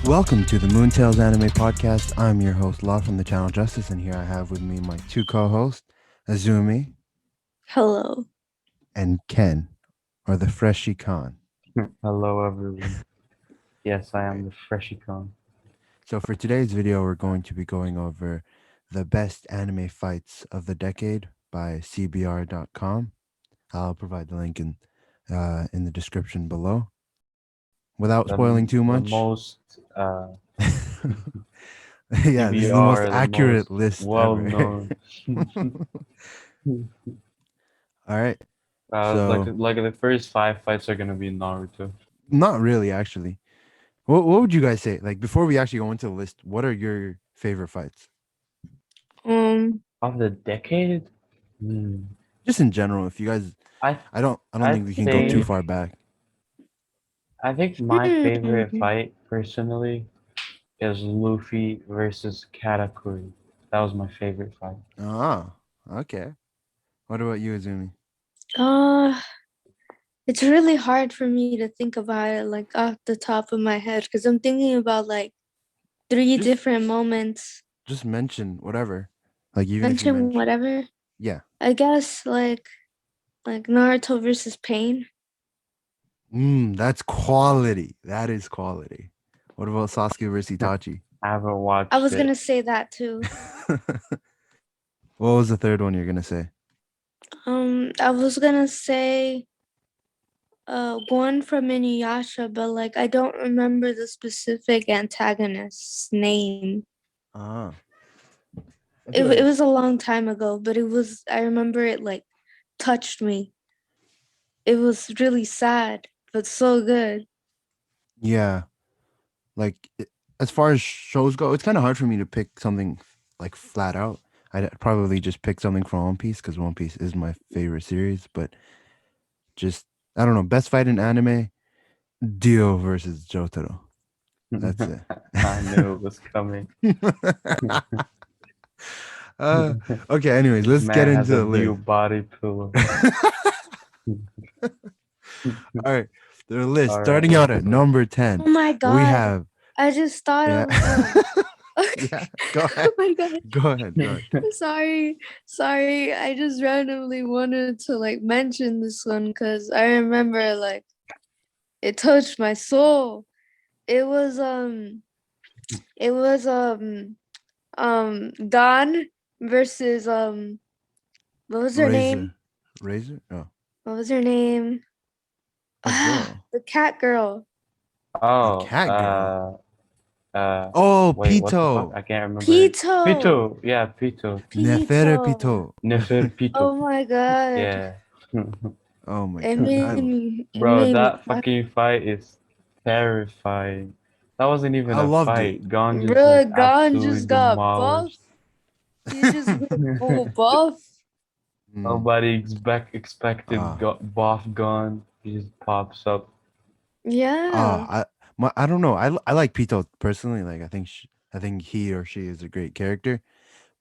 Welcome to the Moontails Anime Podcast. I'm your host, Law from the channel Justice, and here I have with me my two co-hosts, Azumi Hello. and Ken, or the Freshie Khan. Hello, everyone. Yes, I am the Freshicon. So for today's video, we're going to be going over the best anime fights of the decade by CBR.com. I'll provide the link in the description below. Without spoiling too The much, most yeah, this is the most PBR, the accurate most list ever. well-known. All right, Like so the first 5 fights are gonna be Naruto. not really actually. What would you guys say? Like before we actually go into the list, what are your favorite fights? Of the decade, hmm, Just in general, if you guys, I I don't I'd think we can go too say far back. I think my favorite fight personally is Luffy versus Katakuri. That was my favorite fight. Ah, okay. What about you, Azumi? Uh, it's really hard for me to think about it like off the top of my head because I'm thinking about like three Just different moments. just mention whatever. Like even if you Mention mention, whatever. yeah. I guess like Naruto versus Pain. That's quality. That is quality. What about Sasuke versus Itachi? I haven't I watched was it. gonna say that too. What was the third one you're gonna say? I was gonna say one from Inuyasha, but like I don't remember the specific antagonist's name. Ah, It was a long time ago, but I remember it like touched me. It was really sad, but so good. yeah. Like as far as shows go, it's kind of hard for me to pick something like flat out. I'd probably just pick something from One Piece because One Piece is my favorite series. But just I don't know, best fight in anime, Dio versus Jotaro. That's it. I knew it was coming. uh, okay. Anyways, This let's get man has into a the new list. body pillow. All right, the list All starting right. out at number 10. Oh my We god. have I just thought yeah. of Yeah, go ahead. Oh my god. Go ahead. Sorry. I just randomly wanted to like mention this one because I remember like it touched my soul. It was it was Dawn versus what was her name? Razor. Oh, What was her name? what girl? The cat girl. The Oh, cat girl. uh, Oh, wait, what the fuck? Pito. I can't remember. Pito. Pito, yeah, Pito. Nefere Pito. Pito. Nefer Pito. Oh my god. Yeah. Oh my It god. Bro, made me that cry. fucking fight is terrifying. That wasn't even I a loved it. fight. Gon just like Bruh, Gon absolutely just got buff. demolished. He just went full buff. Mm, Nobody expected ah, Boff Gon. He just pops up. Yeah. I don't know. I like Pito personally. Like I think he or she is a great character.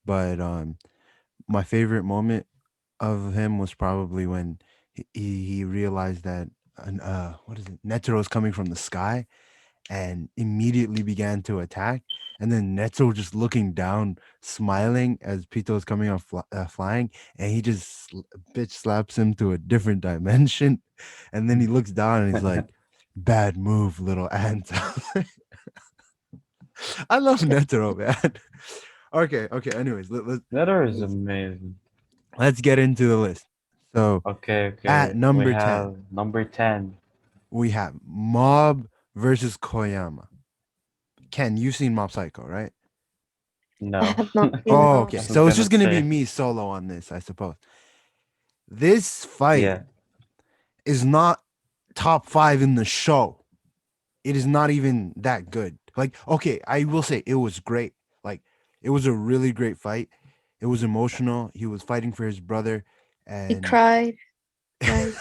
But my favorite moment of him was probably when he realized that what is it? Netero is coming from the sky and immediately began to attack. And then Netero just looking down, smiling as Pito is coming off flying, and he just bitch slaps him to a different dimension. And then he looks down and he's like, "Bad move, little ant." I love Netero, man. Okay. Anyways, Netter is amazing. let's get into the list. So at Okay. We number 10, have number 10. we have Mob versus Koyama. Ken, you've seen Mob Psycho, right? I No. have not seen Oh, Mob okay. I Psycho. was So it's gonna just gonna be say, me solo on this, I suppose. This fight yeah. is not top 5 in the show. It is not even that good. Like, okay, I will say it was great. Like, it was a really great fight. It was emotional. He was fighting for his brother, He and cried. Right.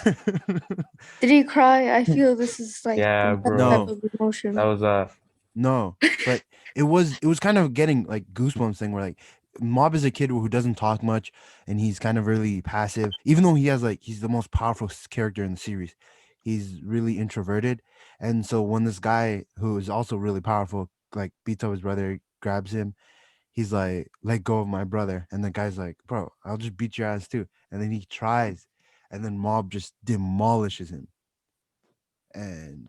Did he cry? I feel this is like Yeah, the best bro. type no, of That emotion. was no, but it was kind of getting like goosebumps thing where like Mob is a kid who doesn't talk much and he's kind of really passive, even though he has like he's the most powerful character in the series. He's really introverted, and so when this guy who is also really powerful like beats up his brother, grabs him. He's like, "Let go of my brother," and the guy's like, "Bro, I'll just beat your ass too." And then he tries, and then Mob just demolishes him. And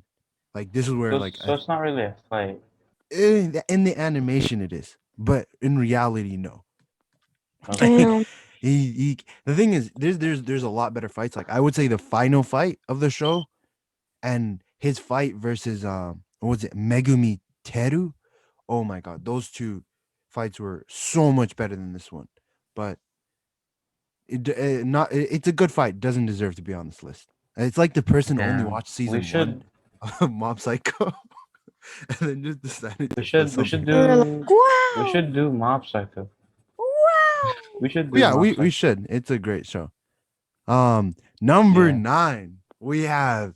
like this is where So it's not really a fight. in the animation it is, but in reality, no. Okay. Damn. The thing is, there's a lot better fights. Like I would say the final fight of the show, and his fight versus what was it, Megumi Teru? Oh my god, those two fights were so much better than this one. But it's a good fight. Doesn't deserve to be on this list. It's like the person only Damn. watched We season should one of Mob Psycho, and then just decided to we put should something. we should do Mob Psycho. Wow. We should do Yeah, Mob we Psycho. should. It's a great show. Number Yeah. 9, we have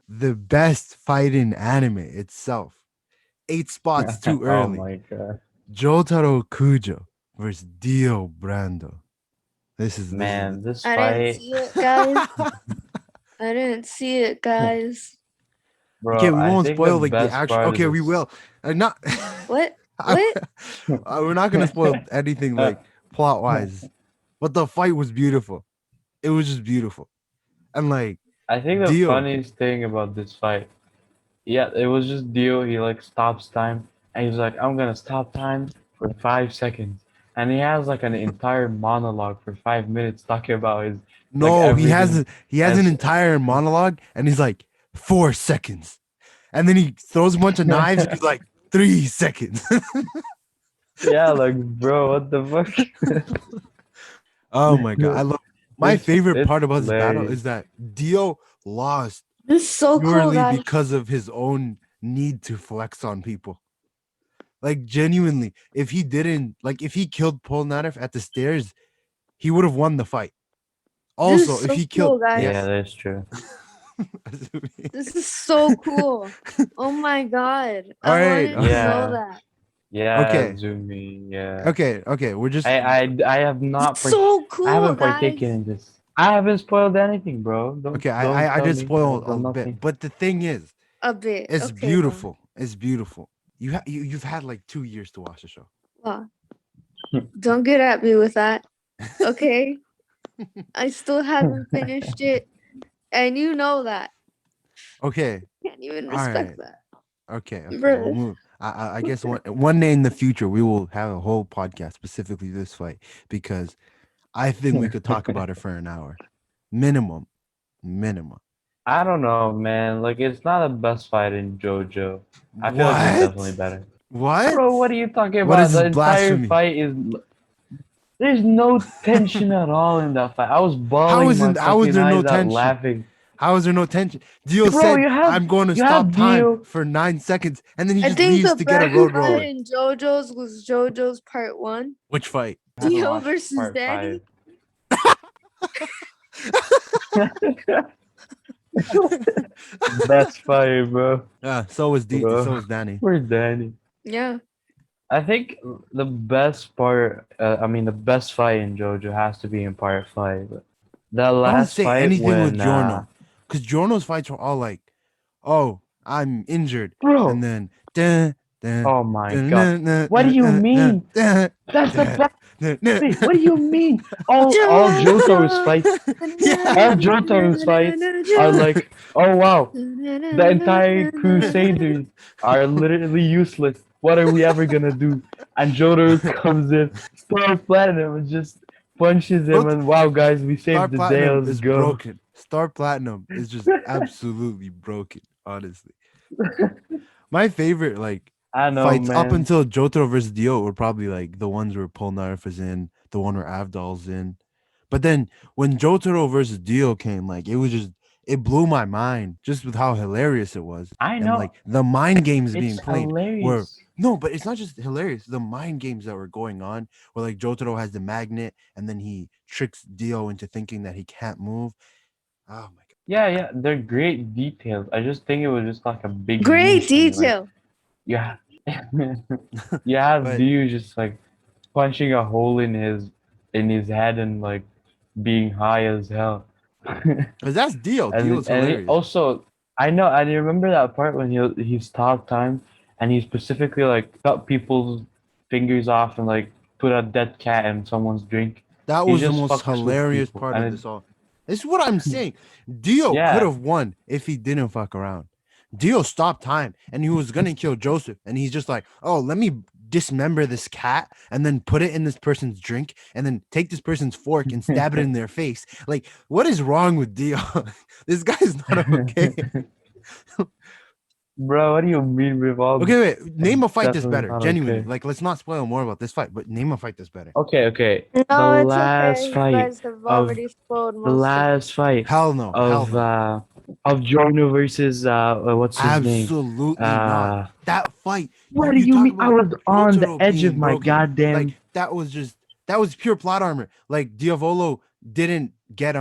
the best fight in anime itself. 8 spots too Oh early. my god. Jotaro Kujo versus Dio Brando. This is Man, this I didn't fight, see it, guys. I didn't see it, guys. bro. Okay, we I won't think spoil the like the best actual. part Okay, of we this- will. Not. What? What? We're not gonna spoil anything like plot wise, but the fight was beautiful. It was just beautiful, and like I think the Dio. funniest thing about this fight, yeah, it was just Dio. He like stops time, and he's like, "I'm gonna stop time for 5 seconds," and he has like an entire monologue for 5 minutes talking about his. No, he has everything he has an as- entire monologue, and he's like 4 seconds, and then he throws a bunch of knives. And he's like 3 seconds. Yeah, like bro, what the fuck? Oh my god, I love. My It's- favorite it's part about this battle hilarious. is that Dio lost This is so cool, purely guys. because of his own need to flex on people. Like genuinely, if he didn't, like if he killed Polnareff at the stairs, he would have won the fight. This is Also, if so he cool, killed, guys. Yeah, that's true. This is so cool. Oh my god. All I right. wanted to Yeah. know that. Yeah, Okay. Zumi. Yeah. okay, we're just I have not. It's so cool, I haven't guys. partaken in this. I haven't spoiled anything, bro. Don't, okay. don't I tell just me spoiled I've a done bit, nothing. but the thing is, A bit. it's Okay, beautiful. It's beautiful. You've had like 2 years to watch the show. Wow. Don't get at me with that. Okay. I still haven't finished it. And you know that. Okay, Can't even Alright. respect that. okay. Bruh. We'll move. I guess one day in the future we will have a whole podcast specifically this fight because I think we could talk about it for an hour, minimum. I don't know, man. Like it's not the best fight in JoJo. I feel like it's definitely better. What? Bro, what are you talking What about? is The this entire blasphemy? fight is. There's no tension at all in that fight. I was bawling my how is fucking there no eyes out tension? laughing. How is there no tension? Dio Bro, said, you have- "I'm going to you stop have time Dio- for 9 seconds," and then he I just think leaves the to get a best road fight roller. in JoJo's was JoJo's part 1. Which fight? I haven't Dio watched versus part Danny. 5. That's fire, bro. So was Bro. so was Danny. Where's Danny? Yeah. I think the best part, the best fight in JoJo has to be in part 5. The Don't last say fight anything when, with Giorno, because Giorno's fights were all like, "Oh, I'm injured," bro. and then, dun, dun, Oh my dun, god. dun, dun, What do dun, you dun, mean? dun, That's the dun, best. dun, dun, Wait, what do you mean? All Jotaro's fights, all Jotaro's fights are like, oh wow, the entire Crusaders are literally useless. What are we ever gonna do? And Jotaro comes in, Star Platinum, and just punches him, Look, and wow, guys, we Star saved the day. Platinum Let's is go. broken. Star Platinum is just absolutely broken. Honestly, my favorite like I know, fights man. up until Jotaro versus Dio were probably like the ones where Polnareff is in, the one where Avdol's in. But then when Jotaro versus Dio came, like it blew my mind just with how hilarious it was. I And know. like the mind games being It's played. hilarious. No, but it's not just hilarious. The mind games that were going on, where like Jotaro has the magnet, and then he tricks Dio into thinking that he can't move. Oh my god! Yeah, they're great details. I just think it was just like a big Great niche thing, like, detail. yeah. You have But- Dio just like punching a hole in his head and like being high as hell. Because that's Dio. And, Dio's and hilarious. also, I know, and you remember that part when he stopped time and he specifically like cut people's fingers off and like put a dead cat in someone's drink. That He was the just most fucks with hilarious people, part and of this all. This is what I'm saying. Dio could yeah. have won if he didn't fuck around. Dio stopped time and he was gonna kill Joseph, and he's just like, "Oh, let me dismember this cat and then put it in this person's drink and then take this person's fork and stab it in their face." Like, what is wrong with Dio? This guy's not okay. Bro, what do you mean with all? Okay, wait. Name a fight that's Definitely better. not Genuinely, okay. like, let's not spoil more about this fight, but name a fight that's better. Okay. No, The it's last okay. You fight guys have of already spoiled the most of it. last fight Hell no. Hell of no. Giorno versus what's his name? Absolutely not. That fight. What do you talk mean? I about was on the Jotaro edge of being my broken. goddamn. Like, that was pure plot armor. Like, Diavolo didn't get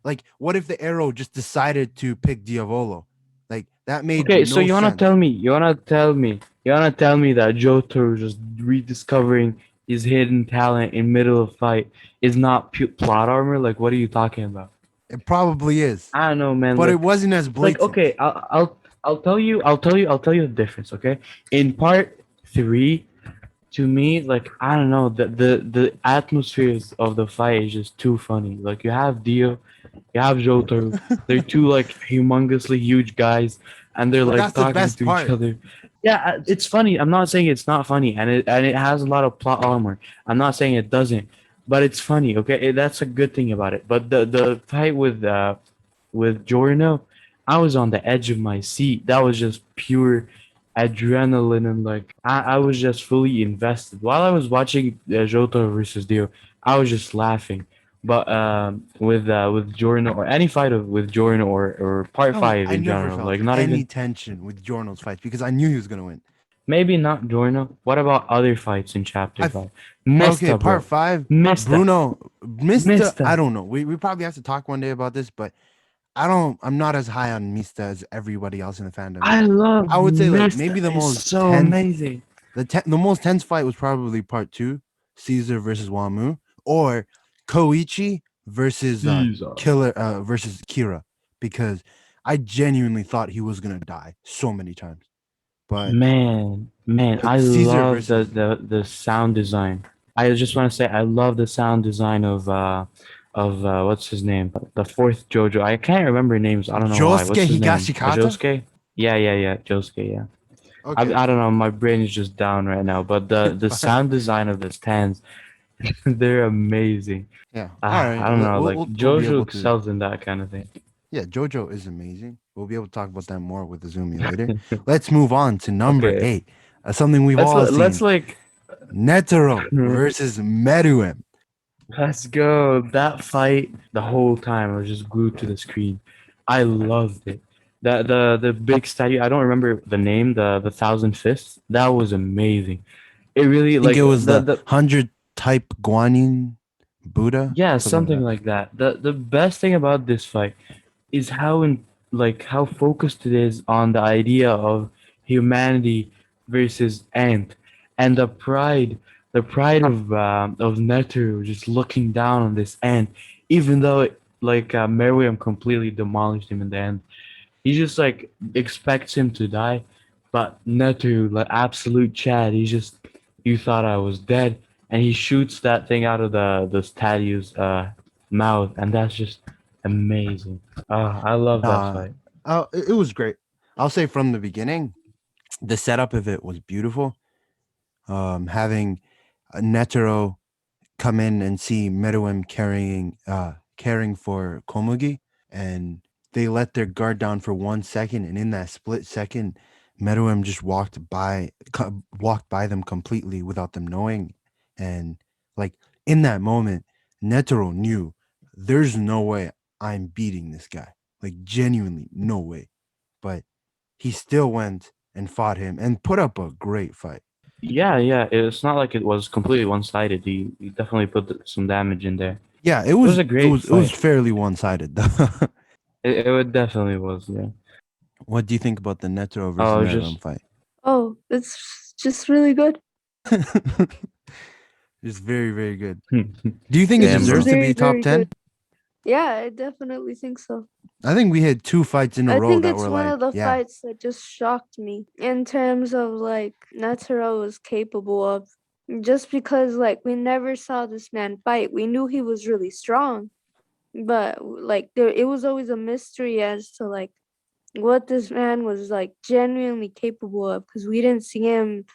like, what if the arrow just decided to pick Diavolo? Like, that made Okay, no so you wanna sense. tell me? You wanna tell me that Jotaro just rediscovering his hidden talent in middle of fight is not plot armor? Like, what are you talking about? It probably is, I don't know, man. but Like, it wasn't as blatant. okay, I'll tell you the difference. Okay, in part 3, to me, like I don't know, the atmospheres of the fight is just too funny. Like you have Dio, you have Jotaro. They're two like humongously huge guys, and they're But like that's the talking best to part. each other. Yeah, it's funny. I'm not saying it's not funny, and it has a lot of plot armor. I'm not saying it doesn't, but it's funny. Okay, that's a good thing about it. But the fight with Giorno, I was on the edge of my seat. That was just pure adrenaline, and like I was just fully invested. While I was watching Jotaro versus Dio, I was just laughing. But with Giorno or any fight with Giorno or part five I in never general, felt like not any even tension with Jorno's fights because I knew he was gonna win. maybe not Giorno. What about other fights in chapter I've- 5? Mista, Okay, bro. part 5. Mista. Bruno, Mista. Mista. I don't know. We probably have to talk one day about this, but I'm not as high on Mista as everybody else in the fandom. I love. I would say like Mista. maybe the It's most so tense, amazing. the most tense fight was probably part 2, Caesar versus Wamu, or Koichi versus Caesar. Killer versus Kira, because I genuinely thought he was gonna die so many times. But Man, I Caesar love versus the sound design. I just want to say I love the sound design of what's his name? The fourth JoJo. I can't remember names. I don't know why. What's Josuke his name? Higashikata? Josuke? Yeah. Josuke, yeah. Okay. I don't know, my brain is just down right now, but the sound design of the stands, they're amazing. Yeah. All right. I don't know, like We'll be JoJo able to. excels in that kind of thing. Yeah, JoJo is amazing. We'll be able to talk about that more with Azumi later. Let's move on to number Okay. 8. Something we've all seen. Let's like Netero versus Meruem. let's go. That fight the whole time I was just glued to the screen. I loved it. The big statue, I don't remember the name, the thousand fists. That was amazing. It really I think like it was the the 100 type Guanyin Buddha. yeah, something like that. The best thing about this fight is how focused it is on the idea of humanity versus Ant, and the pride of Neteru just looking down on this Ant, even though Miriam completely demolished him in the end. He just like expects him to die, but Neteru, like absolute Chad, he's just, you thought I was dead, and he shoots that thing out of the statue's mouth, and that's just amazing. I love that fight. It was great. I'll say from the beginning, the setup of it was beautiful. Having Netero come in and see Meruem caring for Komugi, and they let their guard down for 1 second, and in that split second, Meruem just walked by them completely without them knowing, and like in that moment, Netero knew there's no way I'm beating this guy, like genuinely no way, but he still went and fought him and put up a great fight. Yeah. It's not like it was completely one-sided. He definitely put some damage in there. Yeah, it was a great it was fight. fairly one-sided. It definitely was. Yeah. What do you think about the Netero Oh, versus just Meruem fight? Oh, it's just really good. It's very, very good. Do you think it Damn, deserves bro. to be top Very 10? good. Yeah, I definitely think so. I think we had 2 fights in a I row think that it's were one like, of the yeah. fights that just shocked me in terms of like Netero was capable of. Just because like we never saw this man fight. We knew he was really strong, but like there it was always a mystery as to like what this man was like genuinely capable of because we didn't see him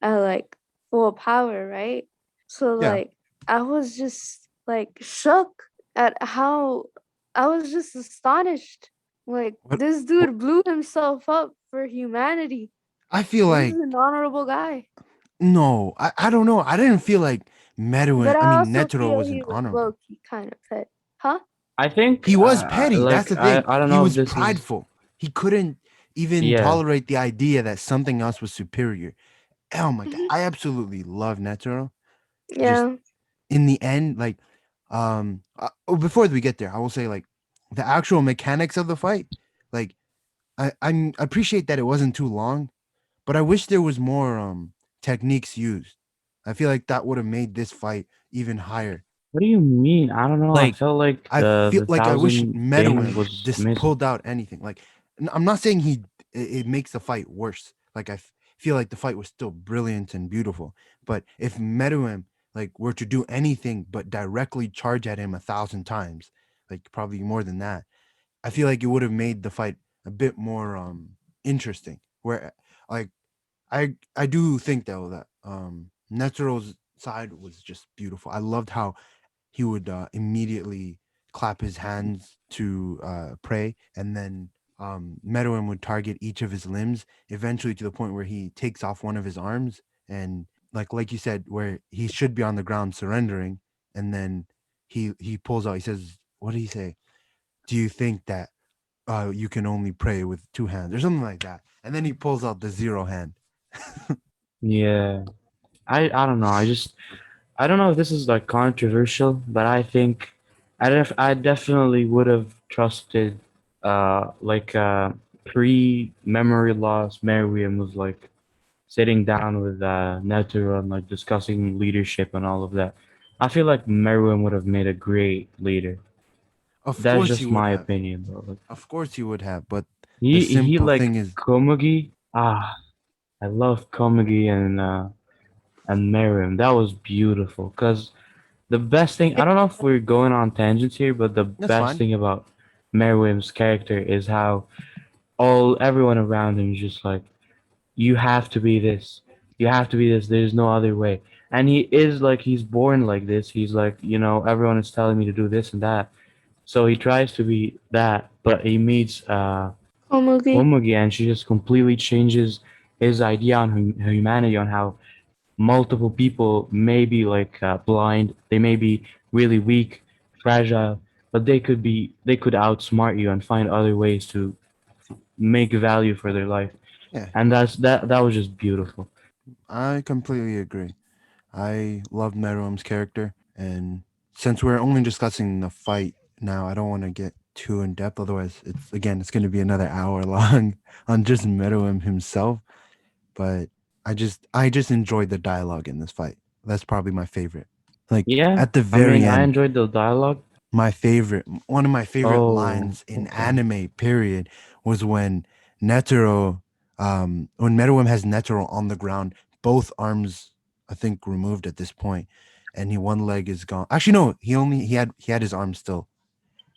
at like full power, right? So Yeah. like I was just like shook at how I was just astonished. Like What this what dude blew himself up for humanity. I feel This like is an honorable guy. no, I don't know. I didn't feel like But I also Netero feel wasn't he was honorable. low key kind of pet. Huh? I think He was petty. That's the thing. I don't He know if was this is prideful. He couldn't even yeah. tolerate the idea that something else was superior. Oh my god, Mhm. I absolutely love Netero. Just Yeah. in the end, like, before we get there, I will say like the actual mechanics of the fight. Like, I appreciate that it wasn't too long, but I wish there was more techniques used. I feel like that would have made this fight even higher. What do you mean? I don't know. I Like felt like I feel the like I wish thousand thing Meruem was just missing. pulled out anything. Like I'm not saying it makes the fight worse. Like feel like the fight was still brilliant and beautiful. But if Meruem like were to do anything but directly charge at him 1,000 times, like probably more than that, I feel like it would have made the fight a bit more interesting. Where like I do think though that Netero's side was just beautiful. I loved how he would immediately clap his hands to pray, and then Meruem would target each of his limbs, eventually to the point where he takes off one of his arms, and like you said, where he should be on the ground surrendering, and then he pulls out. He says, "What did he say? Do you think that you can only pray with 2 hands, or something like that?" And then he pulls out the zero hand. Yeah. I don't know. I don't know if this is like controversial, but I think I definitely would have trusted like pre memory loss Miriam was like sitting down with Netero and like discussing leadership and all of that. I feel like Miriam would have made a great leader. Of That's course he just would my have. opinion, bro. Like Of course he would have. But the he simple like thing is, Komugi. I love Komugi and Miriam. That was beautiful. Cause the best thing I don't know if we're going on tangents here, but the that's best fine. thing about Miriam's character is how all everyone around him is just like, you have to be this. You have to be this. There's no other way. And he is like he's born like this. He's like, everyone is telling me to do this and that. So he tries to be that, but he meets Komugi. Komugi and she just completely changes his idea on humanity, on how multiple people may be like blind, they may be really weak, fragile, but they could outsmart you and find other ways to make value for their life. Yeah, And that was just beautiful. I completely agree. I love Meruem's character, and since we're only discussing the fight now, I don't want to get too in depth. Otherwise, it's going to be another hour long on just Meruem himself. But I just enjoyed the dialogue in this fight. That's probably my favorite. Like Yeah, at the I mean, very I end, enjoyed the dialogue. one of my favorite Oh, lines in okay. anime period was when Netero when Meruem has Netero on the ground, both arms I think removed at this point, and one leg is gone. Actually no, he had his arm still.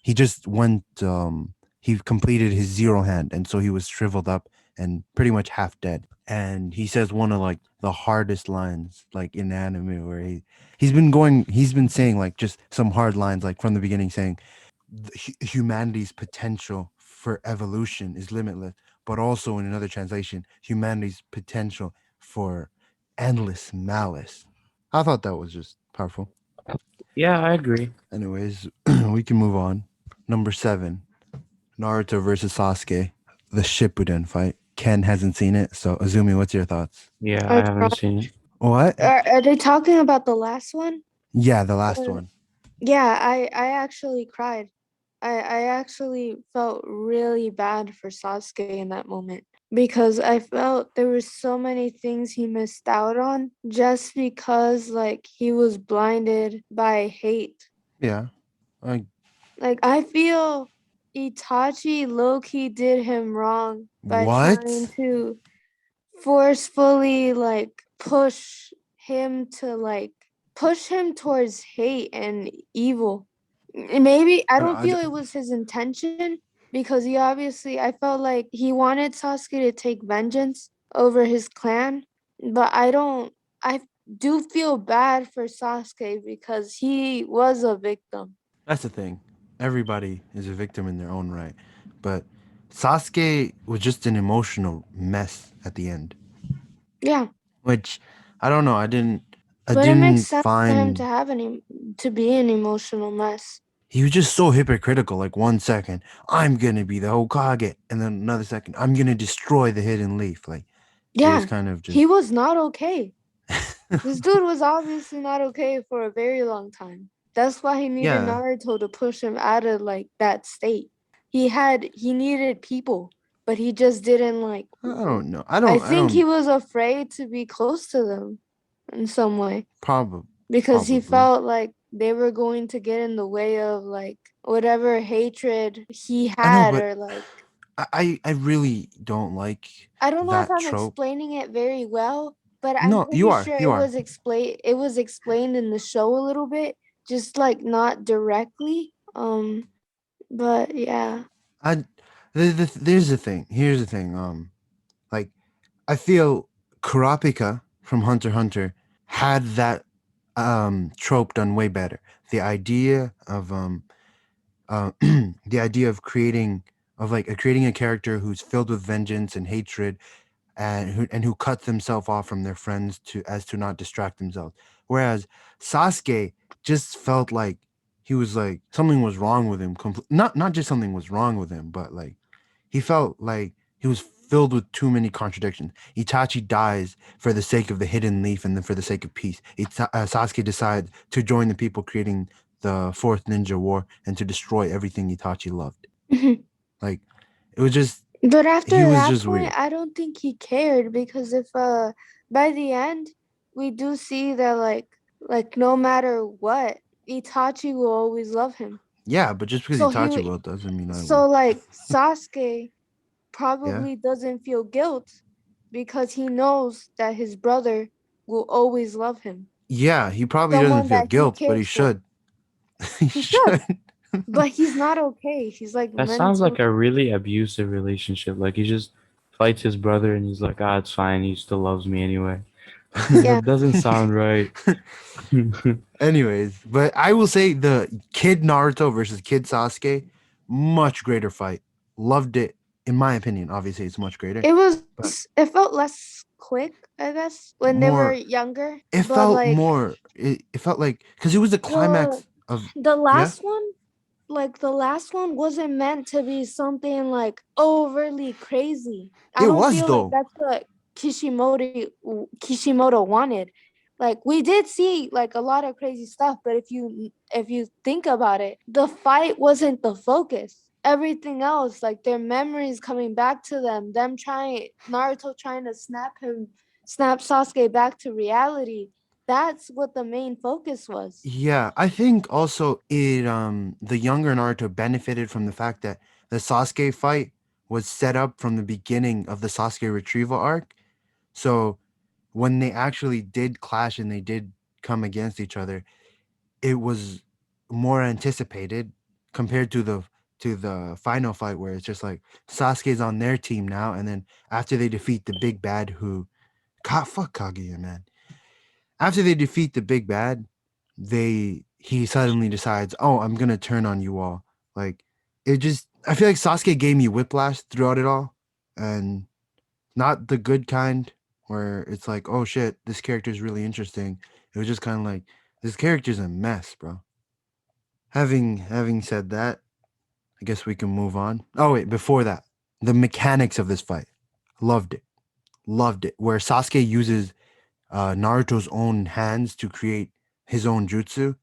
He just went he completed his zero hand, and so he was shriveled up and pretty much half dead. And he says one of like the hardest lines like in anime, where he's been saying like just some hard lines like from the beginning, saying humanity's potential for evolution is limitless, but also in another translation, humanity's potential for endless malice. I thought that was just powerful. Yeah, I agree. Anyways, we can move on. Number 7, Naruto versus Sasuke, the Shippuden fight. Ken hasn't seen it, so Azumi, what's your thoughts? Yeah, I I haven't seen it. What? Are they talking about the last one? Yeah, the last Or one. yeah, I actually cried. I actually felt really bad for Sasuke in that moment because I felt there were so many things he missed out on just because like he was blinded by hate. Yeah, I Like I feel Itachi low-key did him wrong by trying What? to forcefully like push him towards hate and evil. Maybe I don't I feel it was his intention because he obviously I felt like he wanted Sasuke to take vengeance over his clan, but I do feel bad for Sasuke because he was a victim. That's the thing. Everybody is a victim in their own right, but Sasuke was just an emotional mess at the end, Yeah, which I don't know. I but it makes didn't sense for him find. to be an emotional mess. He was just so hypocritical. Like 1 second, I'm gonna be the Hokage, and then another second, I'm gonna destroy the Hidden Leaf. Like it was Yeah, kind of he just. was not okay. This dude was obviously not okay for a very long time. That's why he needed Yeah, Naruto to push him out of like that state. He needed people, but he just didn't like I don't know. I I think he don't. was afraid to be close to them in some way Probably. because he Probably. felt like they were going to get in the way of like whatever hatred he I know, had but or like I really don't like I don't know if that I'm trope. explaining it very well, but I'm No, you pretty are. sure You are. it was explained in the show a little bit, just like not directly. But yeah. I there's the thing. Here's the thing. Like I feel Kurapika from Hunter x Hunter had that trope done way better. The idea of the idea of creating a character who's filled with vengeance and hatred and who cuts himself off from their friends to not distract themselves. Whereas Sasuke just felt like he was like something was wrong with him. Not just something was wrong with him, but like he felt like he was filled with too many contradictions. Itachi dies for the sake of the hidden leaf and then for the sake of peace. Sasuke decides to join the people creating the fourth ninja war and to destroy everything Itachi loved. Like it was just But after he was that just point, weird. I don't think he cared because if by the end we do see that like no matter what, Itachi will always love him. Yeah, but just because So Itachi he will doesn't mean I so will. like Sasuke Yeah. probably doesn't feel guilt because he knows that his brother will always love him. Yeah, he probably doesn't Someone feel that he guilt, but he cares for. should. He He should, should. but he's not okay. He's like That sounds like mentally. a really abusive relationship. Like he just fights his brother and he's like, ah, it's fine. He still loves me anyway. Yeah. That doesn't sound right. Anyways, but I will say the kid Naruto versus kid Sasuke, much greater fight. Loved it. In my opinion, obviously it's much greater, It was but it felt less quick, I guess, when they were more. younger. It But felt like more. It felt like because it was the the climax of the yeah. last one, like the last one wasn't meant to be something like overly crazy. I It don't was feel like though. that's what Kishimoto wanted. Like we did see like a lot of crazy stuff, but if you think about it, the fight wasn't the focus. Everything else, like their memories coming back to them trying Naruto trying to snap Sasuke back to reality. That's what the main focus was. Yeah, I think also it the younger Naruto benefited from the fact that the Sasuke fight was set up from the beginning of the Sasuke retrieval arc. So when they actually did clash and they did come against each other, it was more anticipated compared to the final fight where it's just like Sasuke's on their team now, and then after they defeat the big bad who fuck Kaguya, man. After they defeat the big bad, he suddenly decides, "Oh, I'm gonna turn on you all." Like it just, I feel like Sasuke gave me whiplash throughout it all, and not the good kind where it's like, "Oh shit, this character is really interesting." It was just kind of like this character's a mess, bro. Having said that, I guess we can move on. Oh wait, before that, the mechanics of this fight, loved it, loved it. Where Sasuke uses Naruto's own hands to create his own jutsu.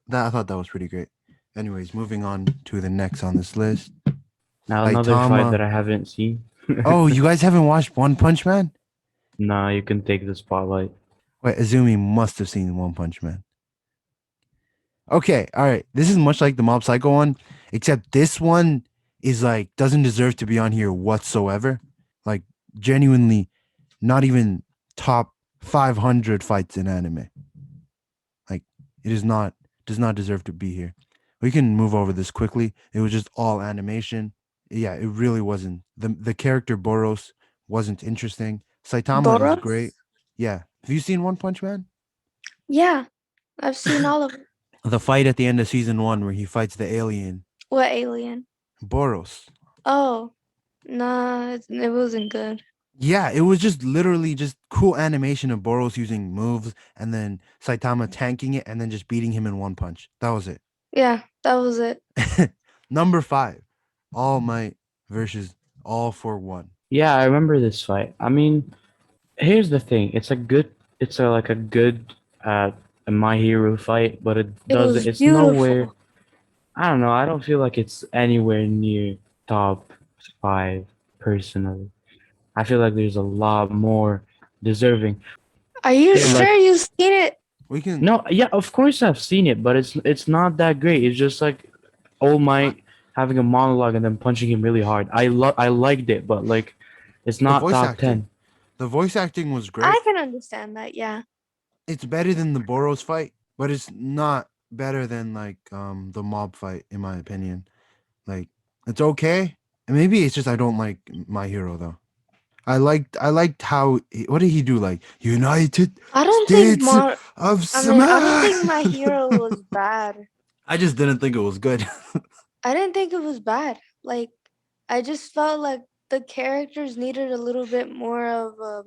That I thought that was pretty great. Anyways, moving on to the next on this list. Now another fight Saitama. that I haven't seen. Oh, you guys haven't watched One Punch Man? Nah, you can take the spotlight. Wait, Azumi must have seen One Punch Man. Okay, all right. This is much like the Mob Psycho one, except this one is like doesn't deserve to be on here whatsoever. Like genuinely, not even top 500 fights in anime. Like it is not does not deserve to be here. We can move over this quickly. It was just all animation. Yeah, it really wasn't. The character Boros wasn't interesting. Saitama is great. Boros? Yeah. Have you seen One Punch Man? Yeah, I've seen all of it. The fight at the end of season 1 where he fights the alien What alien? Boros. Oh, nah, it wasn't good. Yeah, it was just literally just cool animation of Boros using moves and then Saitama tanking it and then just beating him in one punch. That was it. Yeah, that was it. Number 5, All Might versus All for One. Yeah, I remember this fight. I mean, here's the thing. It's a like a good My Hero fight, but It does was it's beautiful. nowhere. I don't know. I don't feel like it's anywhere near top 5 personally. I feel like there's a lot more deserving. Are you Yeah. sure you've seen it? We can No, yeah, of course I've seen it, but it's not that great. It's just like All Might having a monologue and then punching him really hard. I liked it, but like it's not voice top acting. 10. The voice acting was great. I can understand that, yeah. It's better than the Boros fight, but it's not better than like the mob fight in my opinion. Like it's okay. And maybe it's just I don't like My Hero though. I liked how what did he do like United I don't think States more. of I mean, I don't think Smash. My Hero was bad. I just didn't think it was good. I didn't think it was bad. Like, I just felt like the characters needed a little bit more of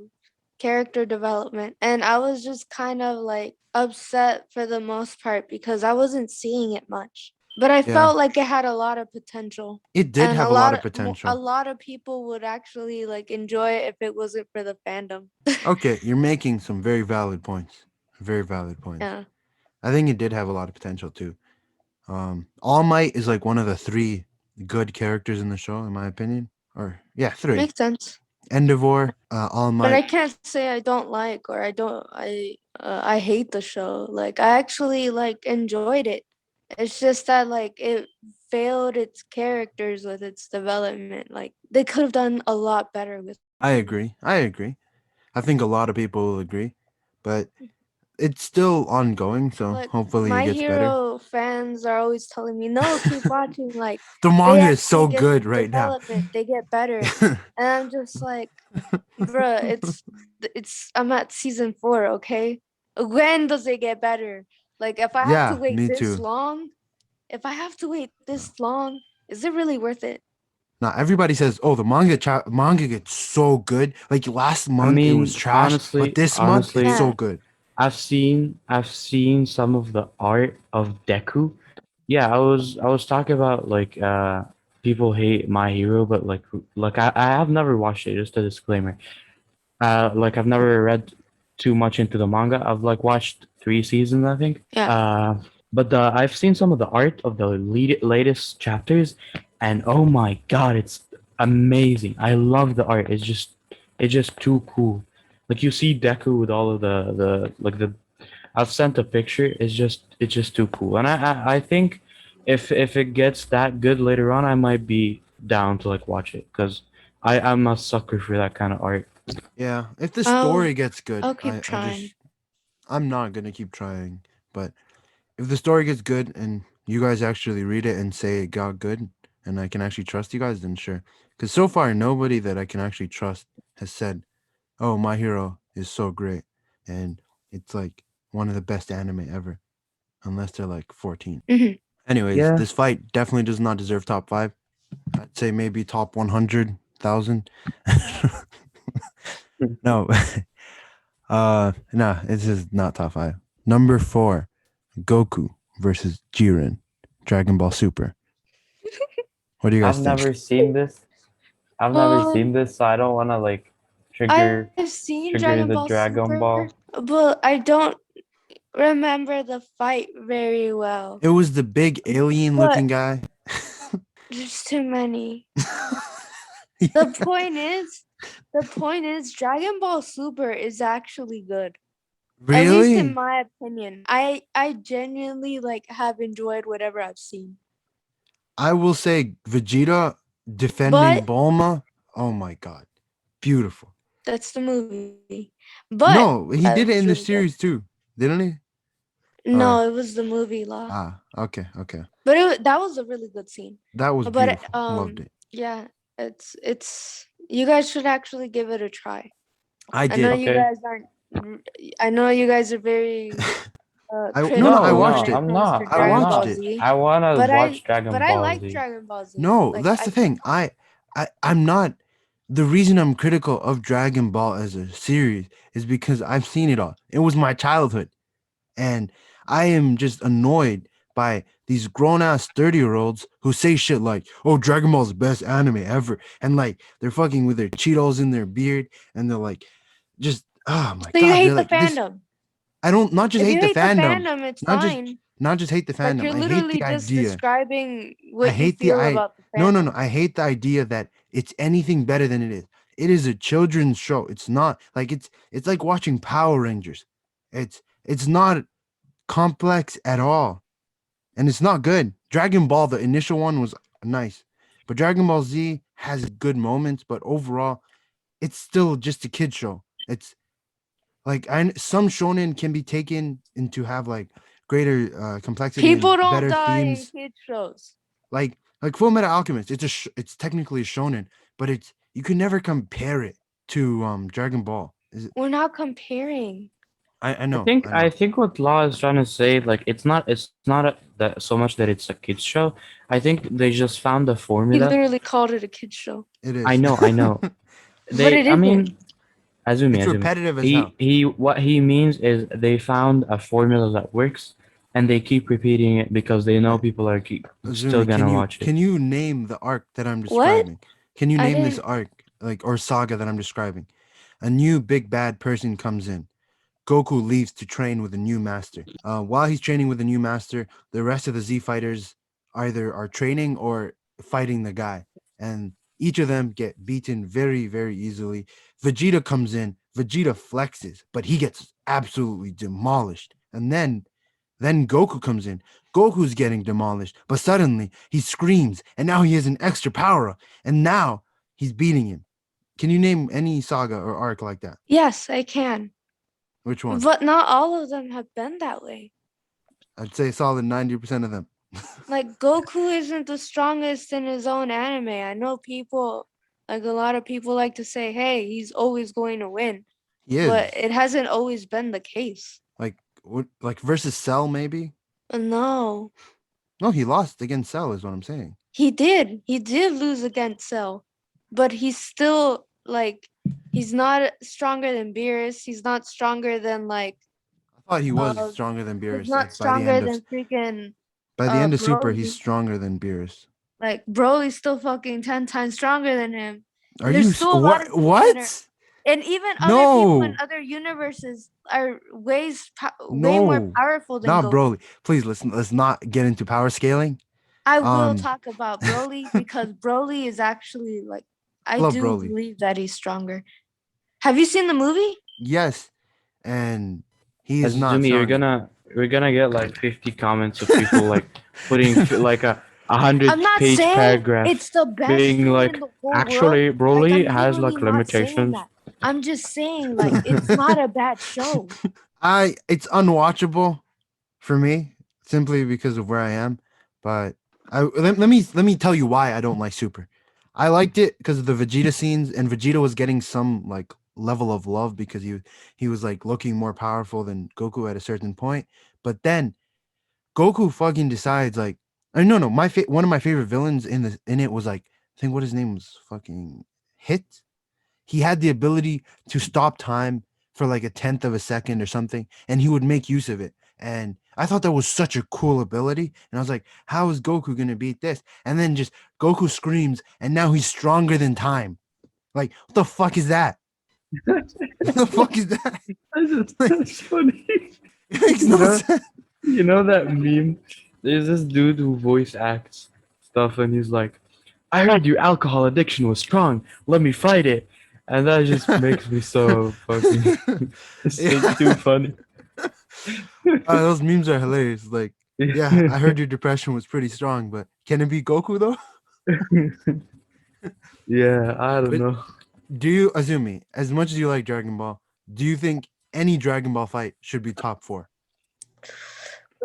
character development. And I was just kind of like upset for the most part because I wasn't seeing it much. But I Yeah. felt like it had a lot of potential. It did And have a lot of potential. A lot of people would actually like enjoy it if it wasn't for the fandom. Okay, you're making some very valid points. Very valid points. Yeah. I think it did have a lot of potential too. All Might is like one of the 3 good characters in the show, in my opinion. Or yeah, 3. Makes sense. Endeavor, All But I Might. can't say I don't like or I hate the show. Like I actually like enjoyed it. It's just that like it failed its characters with its development. Like they could have done a lot better with. I agree. I think a lot of people will agree, but it's still ongoing, so Like hopefully My it gets better. Hero fans are always telling me, "No, keep watching." Like The they manga is so actually get good right now. development. They get better, and I'm just like, bruh, it's I'm at season 4, okay? When does it get better? Like if I have Yeah, to wait me this too. long, if I have to wait this long, is it really worth it? Now everybody says, "Oh, the manga gets so good." Like last month it mean, was trash, honestly- but this month honestly- it's so Yeah. good. I've seen some of the art of Deku. Yeah, I was talking about like people hate My Hero, but like I have never watched it, just a disclaimer. Like I've never read too much into the manga. I've like watched 3 seasons, I think. Yeah. But I've seen some of the art of the latest chapters, and oh my god, it's amazing. I love the art. It's just too cool. Like you see Deku with all of the like the. I've sent a picture. It's just too cool, and I think if it gets that good later on, I might be down to like watch it because I'm a sucker for that kind of art. Yeah, if the I'll- story gets good, I'll keep trying. I'm not gonna keep trying, but if the story gets good and you guys actually read it and say it got good, and I can actually trust you guys, then sure. Because so far, nobody that I can actually trust has said, "Oh, My Hero is so great," and it's like one of the best anime ever, unless they're like 14. Mhm. Anyways, Yeah. this fight definitely does not deserve top 5. I'd say maybe top 100,000. No, no, this is not top 5. Number 4, Goku versus Jiren, Dragon Ball Super. What do you guys I've think? never seen this. I've never Um, seen this, so I don't want to like trigger. I've seen trigger Dragon the Ball Dragon Super, Ball. but I don't remember the fight very well. It was the big alien-looking guy. There's too many. The point is, Dragon Ball Super is actually good. At least in Really? my opinion. I genuinely like have enjoyed whatever I've seen. I will say Vegeta defending But Bulma. Oh my god, beautiful. that's the movie. But No, he that did it was in the really good. series too, didn't he? Or No, it was the movie Law. okay, okay. But that was a really good scene. That was But beautiful. Loved it. yeah, it's you guys should actually give it a try. I I know did. you Okay. guys aren't. I know you guys are very I critical no, I No, when watched no, it it. I'm comes not. to I I'm Dragon watched Ball not. it. Z. I wanna But watch Dragon I Ball like Z. Dragon Ball Z. No, Like that's the thing. I'm not. The reason I'm critical of Dragon Ball as a series is because I've seen it all. It was my childhood, and I am just annoyed by these grown ass 30-year-olds who say shit like, "Oh, Dragon Ball's the best anime ever," and like they're fucking with their Cheetos in their beard, and they're like, just oh my so you god, they're hate the like this. fandom. I don't not just If you hate the hate the fandom, fandom, it's not just fine. not just hate the Like fandom. you're I hate literally the just idea. describing I what you hate the feel I about the no no fandom. no. I hate the idea that it's anything better than it is. It is a children's show. It's not like it's like watching Power Rangers. It's not complex at all. And it's not good. Dragon Ball, the initial one was nice. But Dragon Ball Z has good moments, but overall, it's still just a kid show. It's like some shonen can be taken into have like greater complexity People and don't better die in themes. kid shows. Like Full Metal Alchemist, it's technically a shonen, but it's you can never compare it to Dragon Ball. We're not comparing. I I know, think I I know. think what Law is trying to say, like it's not that so much that it's a kids show. I think they just found a He formula. literally called it a kid show. It is. I know. But it I isn't. mean, Azumi, It's Azumi. repetitive as hell. What he means is they found a formula that works, and they keep repeating it because they know people are still Azumi, gonna watch it. can you name the arc that I'm What? describing? Can you I name this didn't. arc like or saga that I'm describing? A new big bad person comes in. Goku leaves to train with a new master. While he's training with a new master, the rest of the Z fighters either are training or fighting the guy, and each of them get beaten very, very easily. Vegeta comes in. Vegeta flexes, but he gets absolutely demolished. And then Goku comes in. Goku's getting demolished, but suddenly he screams, and now he has an extra power up, and now he's beating him. Can you name any saga or arc like that? Yes, I can. Which one? But not all of them have been that way. I'd say solid 90% of them. Like Goku isn't the strongest in his own anime. I know people, like a lot of people like to say, "Hey, he's always going to win," He is. but it hasn't always been the case. Like what like versus Cell maybe? No, No, he lost against Cell is what I'm saying. he did. He did lose against Cell, but he's still like he's not stronger than Beerus. He's not stronger than like I thought he was uh, stronger than he's Beerus. not Like stronger than freaking by the end of Super, Broly. he's stronger than Beerus. Like Broly's still fucking 10 times stronger than him. Are There's you still a lot of people that are- what? And even other people in No. other universes are way more No. powerful than Not Goku. Broly. Please listen. Let's not get into power scaling. I will Um, talk about Broly because Broly is actually like I Love do Broly. believe that he's stronger. Have you seen the movie? Yes, and he is not. Azumi, we're gonna get like 50 comments of people like putting like a I'm not 100-page saying paragraph it's the best being thing like, in the whole actually world. Broly I'm has literally like not saying limitations. that. I'm just saying like it's not a bad show. It's unwatchable for me simply because of where I am. But let me tell you why I don't like Super. I liked it because of the Vegeta scenes, and Vegeta was getting some like level of love because he was like looking more powerful than Goku at a certain point. But then Goku fucking decides like, no, one of my favorite villains in it was like I think what his name was fucking Hit. He had the ability to stop time for like a tenth of a second or something, and he would make use of it. And I thought that was such a cool ability. And I was like, how is Goku gonna beat this? And then just Goku screams, and now he's stronger than time. Like, what the fuck is that? What the fuck is that? That's funny. It makes no sense. You know that meme? There's this dude who voice acts stuff, and he's like, "I heard your alcohol addiction was strong. Let me fight it." And that just makes me so fucking. It's Yeah. too funny. Those memes are hilarious. Like, yeah, I heard your depression was pretty strong, but can it be Goku though? Yeah, I don't But know. do you, Azumi, as much as you like Dragon Ball, do you think any Dragon Ball fight should be top four?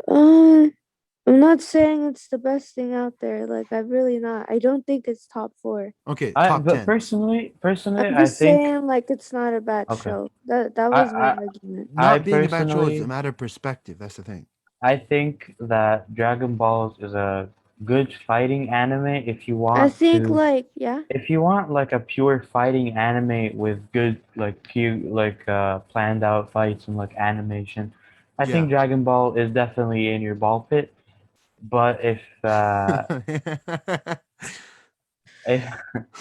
Uh, I'm not saying it's the best thing out there. Like, I'm really not. I don't think it's top four. Okay, I top but 10. personally, I'm I just think saying, like, it's not a bad okay. show. That I was my I argument. I Not being a bad show is a personally matter of perspective. That's the thing. I think that Dragon Balls is a good fighting anime if you I want think, to like, yeah, if you want like a pure fighting anime with good like planned out fights and like animation. I think Yeah. Dragon Ball is definitely in your ball pit. But if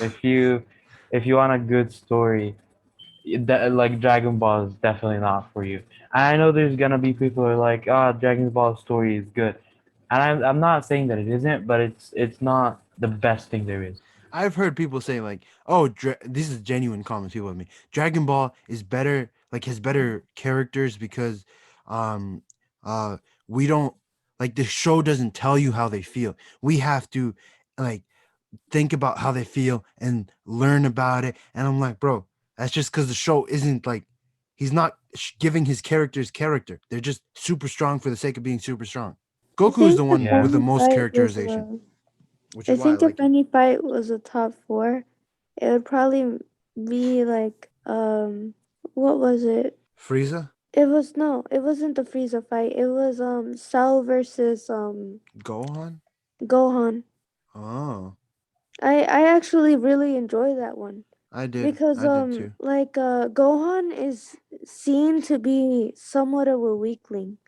if you if you want a good story, that like Dragon Ball is definitely not for you. And I know there's gonna be people who are like, "Ah, Dragon Ball story is good," and I'm not saying that it isn't, but it's not the best thing there is. I've heard people say like, "Oh, this is genuine comments people with me. Dragon Ball is better, like has better characters because, um, uh, we don't like the show doesn't tell you how they feel. We have to, like, think about how they feel and learn about it." And I'm like, bro, that's just because the show isn't like, he's not giving his characters character. They're just super strong for the sake of being super strong. I Goku is think the if one Yeah. with the any most fight was, characterization, which I is why I think if like him. any fight was a top four, it would probably be like, what was it? Frieza, It was no, it wasn't the Frieza fight. It was Cell versus Gohan. Gohan. Oh, I actually really enjoy that one I did. because I did too. like Gohan is seen to be somewhat of a weakling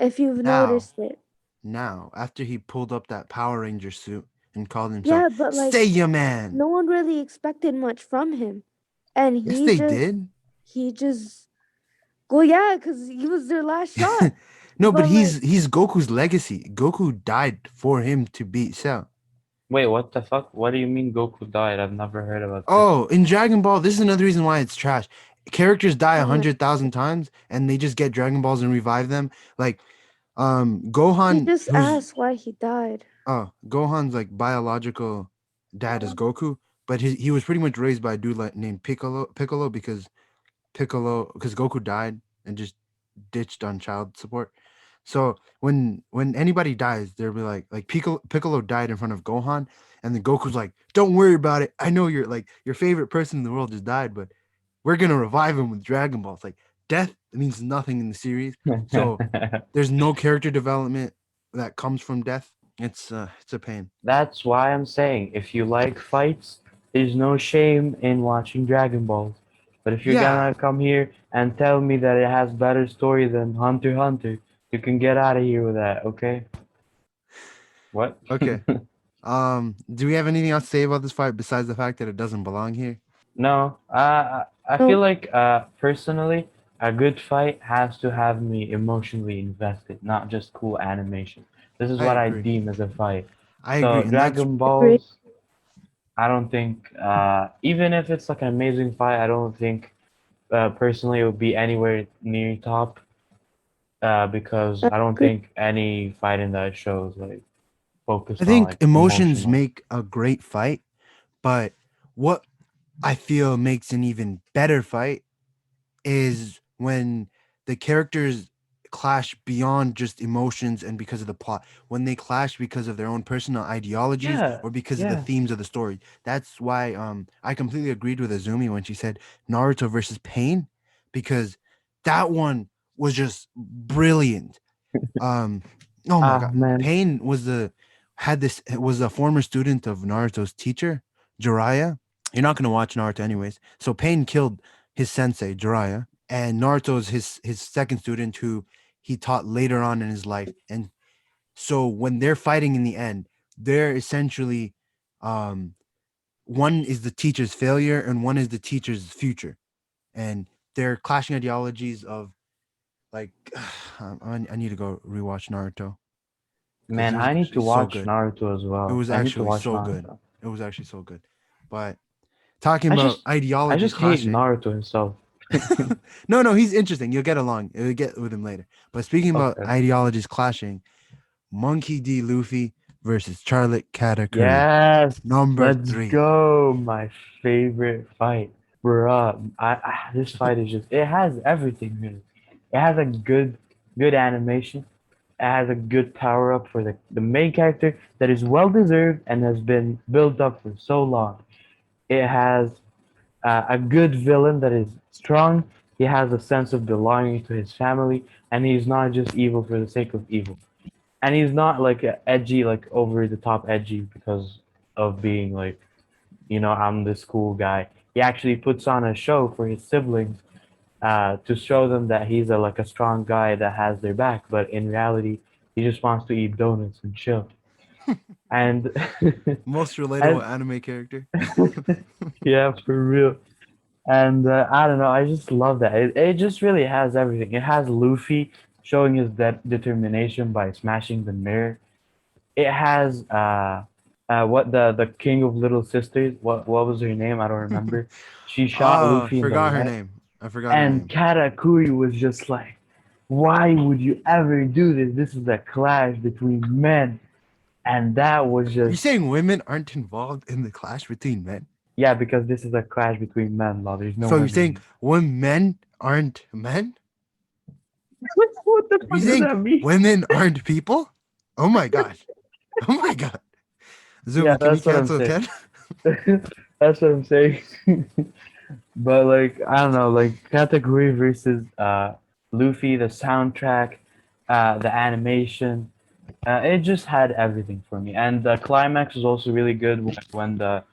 if you've Now, noticed it. now, after he pulled up that Power Ranger suit and called himself Yeah, but like Seiya Man. no one really expected much from him, and Yes, they did. he just well yeah, because he was their last shot. No, but But like he's Goku's legacy. Goku died for him to beat Cell. Wait, what the fuck? What do you mean Goku died? I've never heard about this. Oh, in Dragon Ball, this is another reason why it's trash. Characters die oh my 100,000 times, and they just get Dragon Balls and revive them. Like, he Gohan, just who's asked why he died. Gohan's like biological dad is Goku, but he was pretty much raised by a dude like named Piccolo because Goku died and just ditched on child support. So when anybody dies, they'll be like Piccolo died in front of Gohan, and then Goku's like, "Don't worry about it. I know you're like your favorite person in the world just died, but we're gonna revive him with Dragon Ball." It's like death means nothing in the series, so there's no character development that comes from death. It's a pain. That's why I'm saying if you like fights, there's no shame in watching Dragon Balls. But if you're Yeah. gonna come here and tell me that it has better story than Hunter x Hunter, you can get out of here with that, okay? What? Okay. Do we have anything else to say about this fight besides the fact that it doesn't belong here? No, I feel No, like personally, a good fight has to have me emotionally invested, not just cool animation. This is I what I agree. deem as a fight. I So agree, and that's Dragon agree. Balls, I don't think even if it's like an amazing fight, I don't think personally it would be anywhere near top because I I don't agree. think any fight in that show is like I focused on think like emotions emotional. make a great fight, but what I feel makes an even better fight is when the characters clash beyond just emotions and because of the plot. When they clash because of their own personal ideologies Yeah, or because of the yeah. themes of the story. That's why I completely agreed with Azumi when she said Naruto versus Pain, because that one was just brilliant. Um, oh my Ah god, man, Pain was a former student of Naruto's teacher, Jiraiya. You're not gonna watch Naruto anyways. So Pain killed his sensei, Jiraiya, and Naruto's his second student who he taught later on in his life. And so when they're fighting in the end, they're essentially um one is the teacher's failure and one is the teacher's future. And they're clashing ideologies of like I need to go rewatch Naruto because man, it was I need to actually so watch good. Naruto as It well. was I need to actually watch so good. Naruto. It was actually so good. But talking I about just I ideologies just hate clashing, Naruto himself. No, he's interesting. You'll get along. You'll get with him later. But speaking about Okay. ideologies clashing, Monkey D. Luffy versus Charlotte Katakuri, Yes, number let's 3. go. My favorite fight, bruh. This fight is just, it has everything really. It has a good animation. It has a good power up for the main character that is well deserved and has been built up for so long. It has a good villain that is strong. He has a sense of belonging to his family, and he's not just evil for the sake of evil. And he's not like edgy, like over the top edgy because of being like, I'm this cool guy. He actually puts on a show for his siblings to show them that he's like a strong guy that has their back. But in reality, he just wants to eat donuts and chill. And Most relatable and anime character. yeah, for real. And I don't know, I just love that. It just really has everything. It has Luffy showing his determination by smashing the mirror. It has what the King of Little Sisters. What was her name? I don't remember. She shot Ah, Luffy in the forgot her leg, name. I forgot her and name. Katakuri was just like, "Why would you ever do this? This is a clash between men." And that was You're just, saying women aren't involved in the clash between men? yeah, because this is a clash between men. Law, there's no So you're women saying in when men aren't men? it. What the You're fuck does saying that mean? women aren't people? Oh my god. Oh my god. Yeah, Zumi, can you that's what I'm cancel saying. Ted? That's what I'm saying. But like I don't know, like category versus Luffy, the soundtrack, the animation, it just had everything for me. And the climax was also really good when the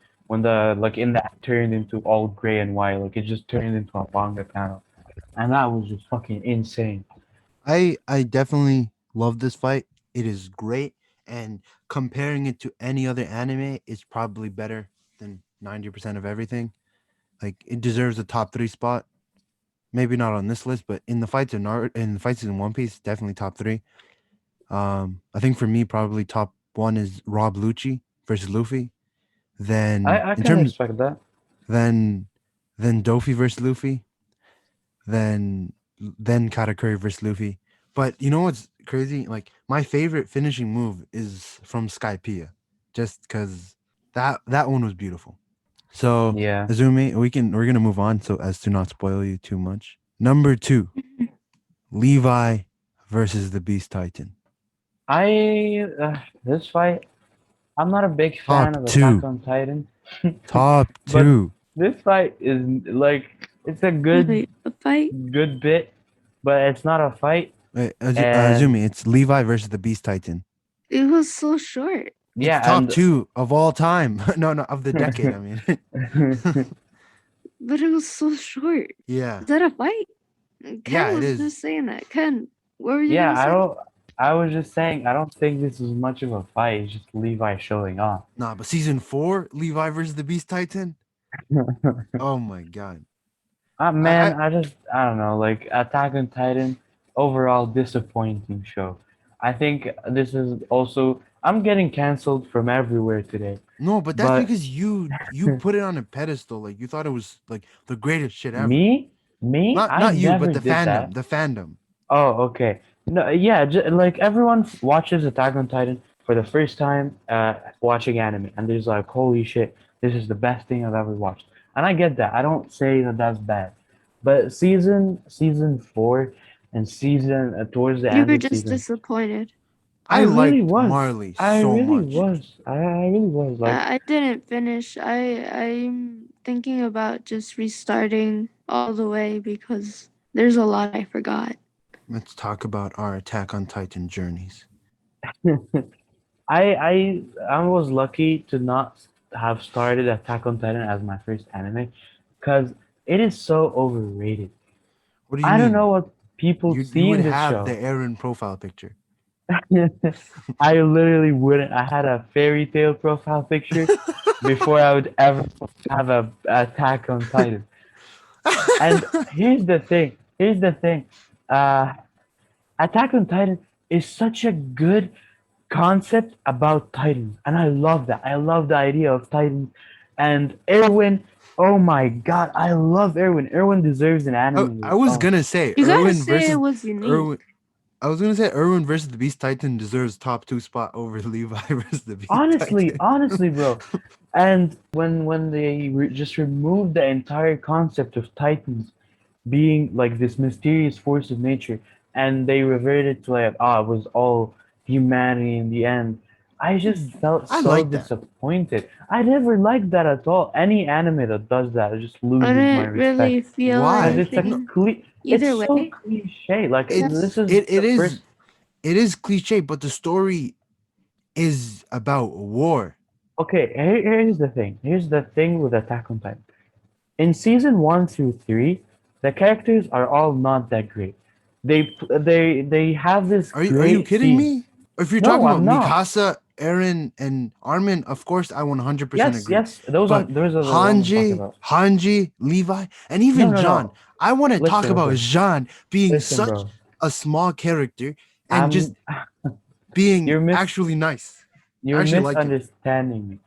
like in that turned into all gray and white, like it just turned into a manga panel, and that was just fucking insane. I definitely love this fight. It is great, and comparing it to any other anime is probably better than 90% of everything. Like it deserves a top 3 spot. Maybe not on this list, but in the fights in One Piece, definitely top 3. I think for me, probably top 1 is Rob Lucci versus Luffy. Then I in can terms, respect that. then then Dofi versus Luffy. Then Katakuri versus Luffy. But you know what's crazy? Like my favorite finishing move is from Skypiea, just because that one was beautiful. So Yeah. Azumi, we're gonna move on so as to not spoil you too much. Number 2, Levi versus the Beast Titan. This fight, I'm not a big fan Top of Attack 2. on Titan, Top but 2. this fight is like it's a good Wait, a fight? good bit, but it's not a fight. And Azumi, it's Levi versus the Beast Titan. It was so short, It's yeah, top 2 of all time. No, of the decade. I mean, and but it was so short. yeah, Is that a fight? yeah, Ken it was is. just saying that. Ken, what were you yeah, gonna say? I was just saying, I don't think this is much of a fight. It's just Levi showing off. Nah, but season 4, Levi versus the Beast Titan. Oh my god. Man, I I don't know, like Attack on Titan, overall disappointing show. I think this is also, I'm getting canceled from everywhere today, no, but that's but because you put it on a pedestal. Like you thought it was like the greatest shit ever. me, I Not you, but never the did fandom. that. The fandom. Oh, okay. No, yeah, like everyone watches Attack on Titan for the first time watching anime, and there's like, holy shit, this is the best thing I've ever watched. And I get that. I don't say that that's bad, but season 4 and season towards the You end were of just season, disappointed. I I really liked was. Marley I so really much. was. I really was. Like, I didn't finish. I'm thinking about just restarting all the way because there's a lot I forgot. Let's talk about our Attack on Titan journeys. I was lucky to not have started Attack on Titan as my first anime, because it is so overrated. What do you I don't know mean? what people You see would in this have the show. Aaron profile picture. I literally wouldn't. I had a fairy tale profile picture before I would ever have a Attack on Titan. And here's the thing. Here's the thing. Uh, Attack on Titan is such a good concept about Titans, and I love that. I love the idea of Titans And Erwin, oh my god, I love Erwin. Erwin deserves an I, anime of I his was own. gonna say You gotta Irwin say it versus was unique. Irwin. I was gonna say Irwin versus the Beast Titan deserves top two spot over Levi versus the Beast Honestly, Titan. honestly, bro. And when they just removed the entire concept of Titans being like this mysterious force of nature, and they reverted to like, ah, it was all humanity in the end. I just felt I so like that. disappointed. I never liked that at all. Any anime that does that just I loses my didn't really respect feel because like Why? it's a No, it's either so way. cliche. Like Yeah. this is it the first. it is cliche, but the story is about war. Okay, here's the thing. Here's the thing with Attack on Titan. In season 1 through 3, the characters are all not that great. They have this Are you great kidding theme. me? If you're No, talking about I'm not. Mikasa, Eren, and Armin, of course I 100% Yes, agree. yes, those are But the ones I'm talking Hanji, about. Levi, and No, even no, John. no. I want to talk Listen, about listen, Jean being listen, such bro. a small character and just I'm being you're mis actually nice. I you're actually like him. misunderstanding me.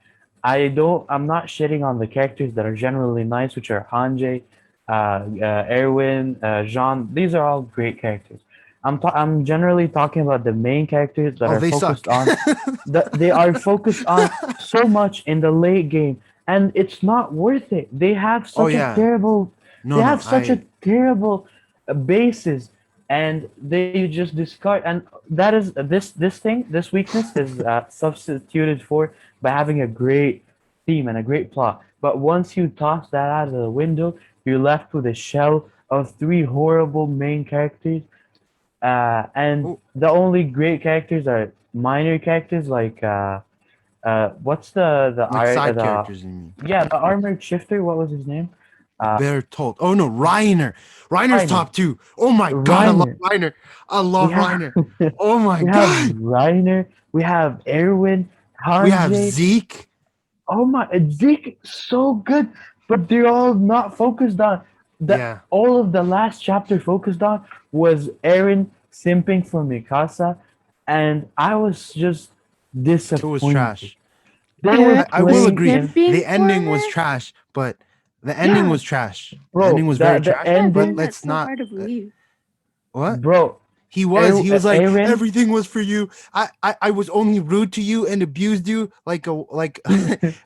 I'm not shitting on the characters that are generally nice, which are Hanji, Erwin, Jean. These are all great characters. I'm generally talking about the main characters that Oh, are they focused suck. on they are focused on so much in the late game, and it's not worth it. Oh yeah. They No, no, have such a I terrible basis, and they just discard. And that is this weakness is substituted for by having a great theme and a great plot. But once you toss that out of the window, you're left with a shell of three horrible main characters, and oh, the only great characters are minor characters like what's like side characters in me. the armored shifter, what was his name? uh Bertolt. Oh no, Reiner. Reiner's Reiner. top two. Oh my god, I love Reiner. Reiner. I We love have Reiner. Oh my we have god. Reiner, we have Erwin, We have Hanji. Zeke. Oh my, Zeke, so good, but they're all not focused on the. Yeah, All of the last chapter focused on was Eren simping for Mikasa, and I was just it was disappointed. trash. They were Aaron I will was playing agree. in, simping The for ending was her. trash, but the ending yeah, was trash. The ending bro. was very The trash. Why I But find ending, that let's so not. hard to believe. What? bro. He was like Eren, everything was for you. I was only rude to you and abused you like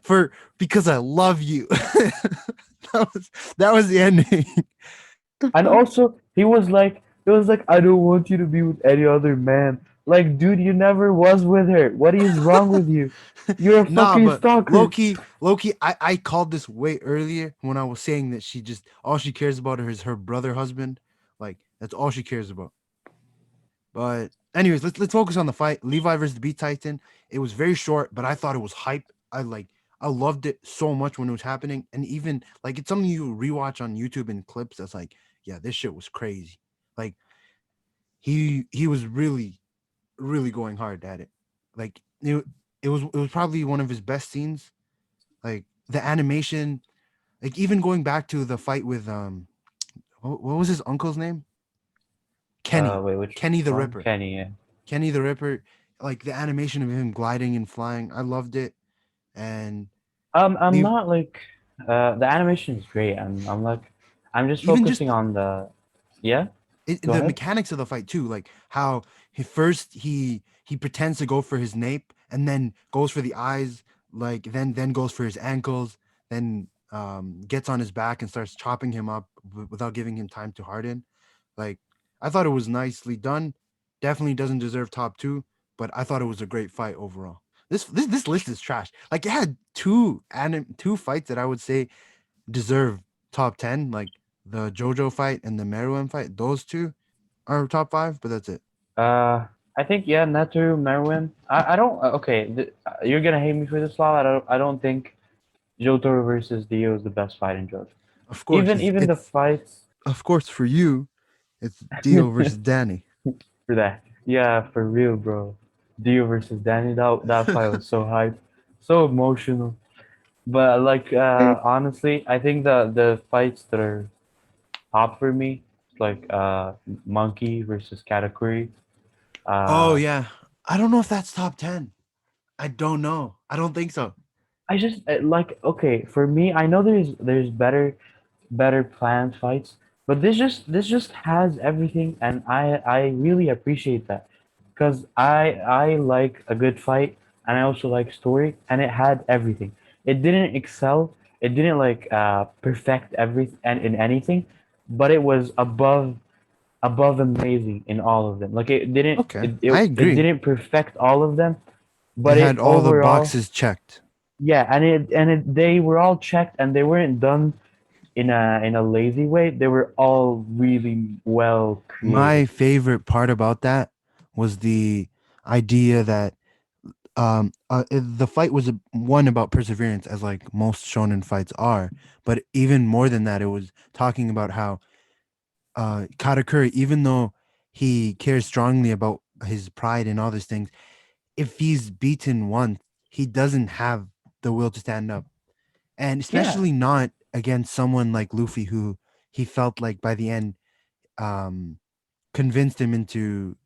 for because I love you. That was the ending. The and fuck? also he was like, I don't want you to be with any other man. Like, dude, you never was with her. What is wrong with you? You're a Nah, fucking but stalker. Loki, I called this way earlier when I was saying that she just all she cares about is her brother husband. Like that's all she cares about. But anyways, let's focus on the fight. Levi versus the Beat Titan. It was very short, but I thought it was hype. I loved it so much when it was happening. And even like it's something you rewatch on YouTube in clips that's like, yeah, this shit was crazy. Like he was really, really going hard at it. Like it was probably one of his best scenes. Like the animation, like even going back to the fight with what was his uncle's name? Kenny. Wait, which Kenny the one? Ripper. Kenny, yeah. Kenny the Ripper, like the animation of him gliding and flying, I loved it. And I'm leave not like the animation is great. I'm like I'm just even just focusing on the yeah. Go the ahead. mechanics of the fight too, like how he pretends to go for his nape and then goes for the eyes, like then goes for his ankles, then gets on his back and starts chopping him up without giving him time to harden. Like I thought it was nicely done. Definitely doesn't deserve top two, but I thought it was a great fight overall. This list is trash. Like it had two fights that I would say deserve top 10, like the JoJo fight and the Meruem fight. Those two are top five, but that's it. I think yeah, Neto, Merwin. I don't okay. You're gonna hate me for this, Lal. I don't think Jotaro versus Dio is the best fight in JoJo. Of course, Even the it's fights of course for you, it's Dio versus Danny. for that. Yeah, for real, bro. Dio versus Danny. That fight was so hype, so emotional. But like honestly, I think the fights that are top for me, like Monkey versus Katakuri. Oh Uh, yeah, I don't know if that's top 10. I don't know. I don't think so. I just like okay for me. I know there's better planned fights, but this just has everything, and I really appreciate that because I like a good fight, and I also like story, and it had everything. It didn't excel. It didn't like perfect everything and in anything, but it was above amazing in all of them. Like it didn't Okay, it, I it, it agree. didn't perfect all of them, It but had it all the overall boxes checked. yeah, and they were all checked and they weren't done in a lazy way. They were all really well My created. favorite part about that was the idea that the fight was one about perseverance, as like most shonen fights are, but even more than that, it was talking about how Katakuri, even though he cares strongly about his pride and all these things, if he's beaten once, he doesn't have the will to stand up, and Yeah, especially not against someone like Luffy, who he felt like by the end um convinced him into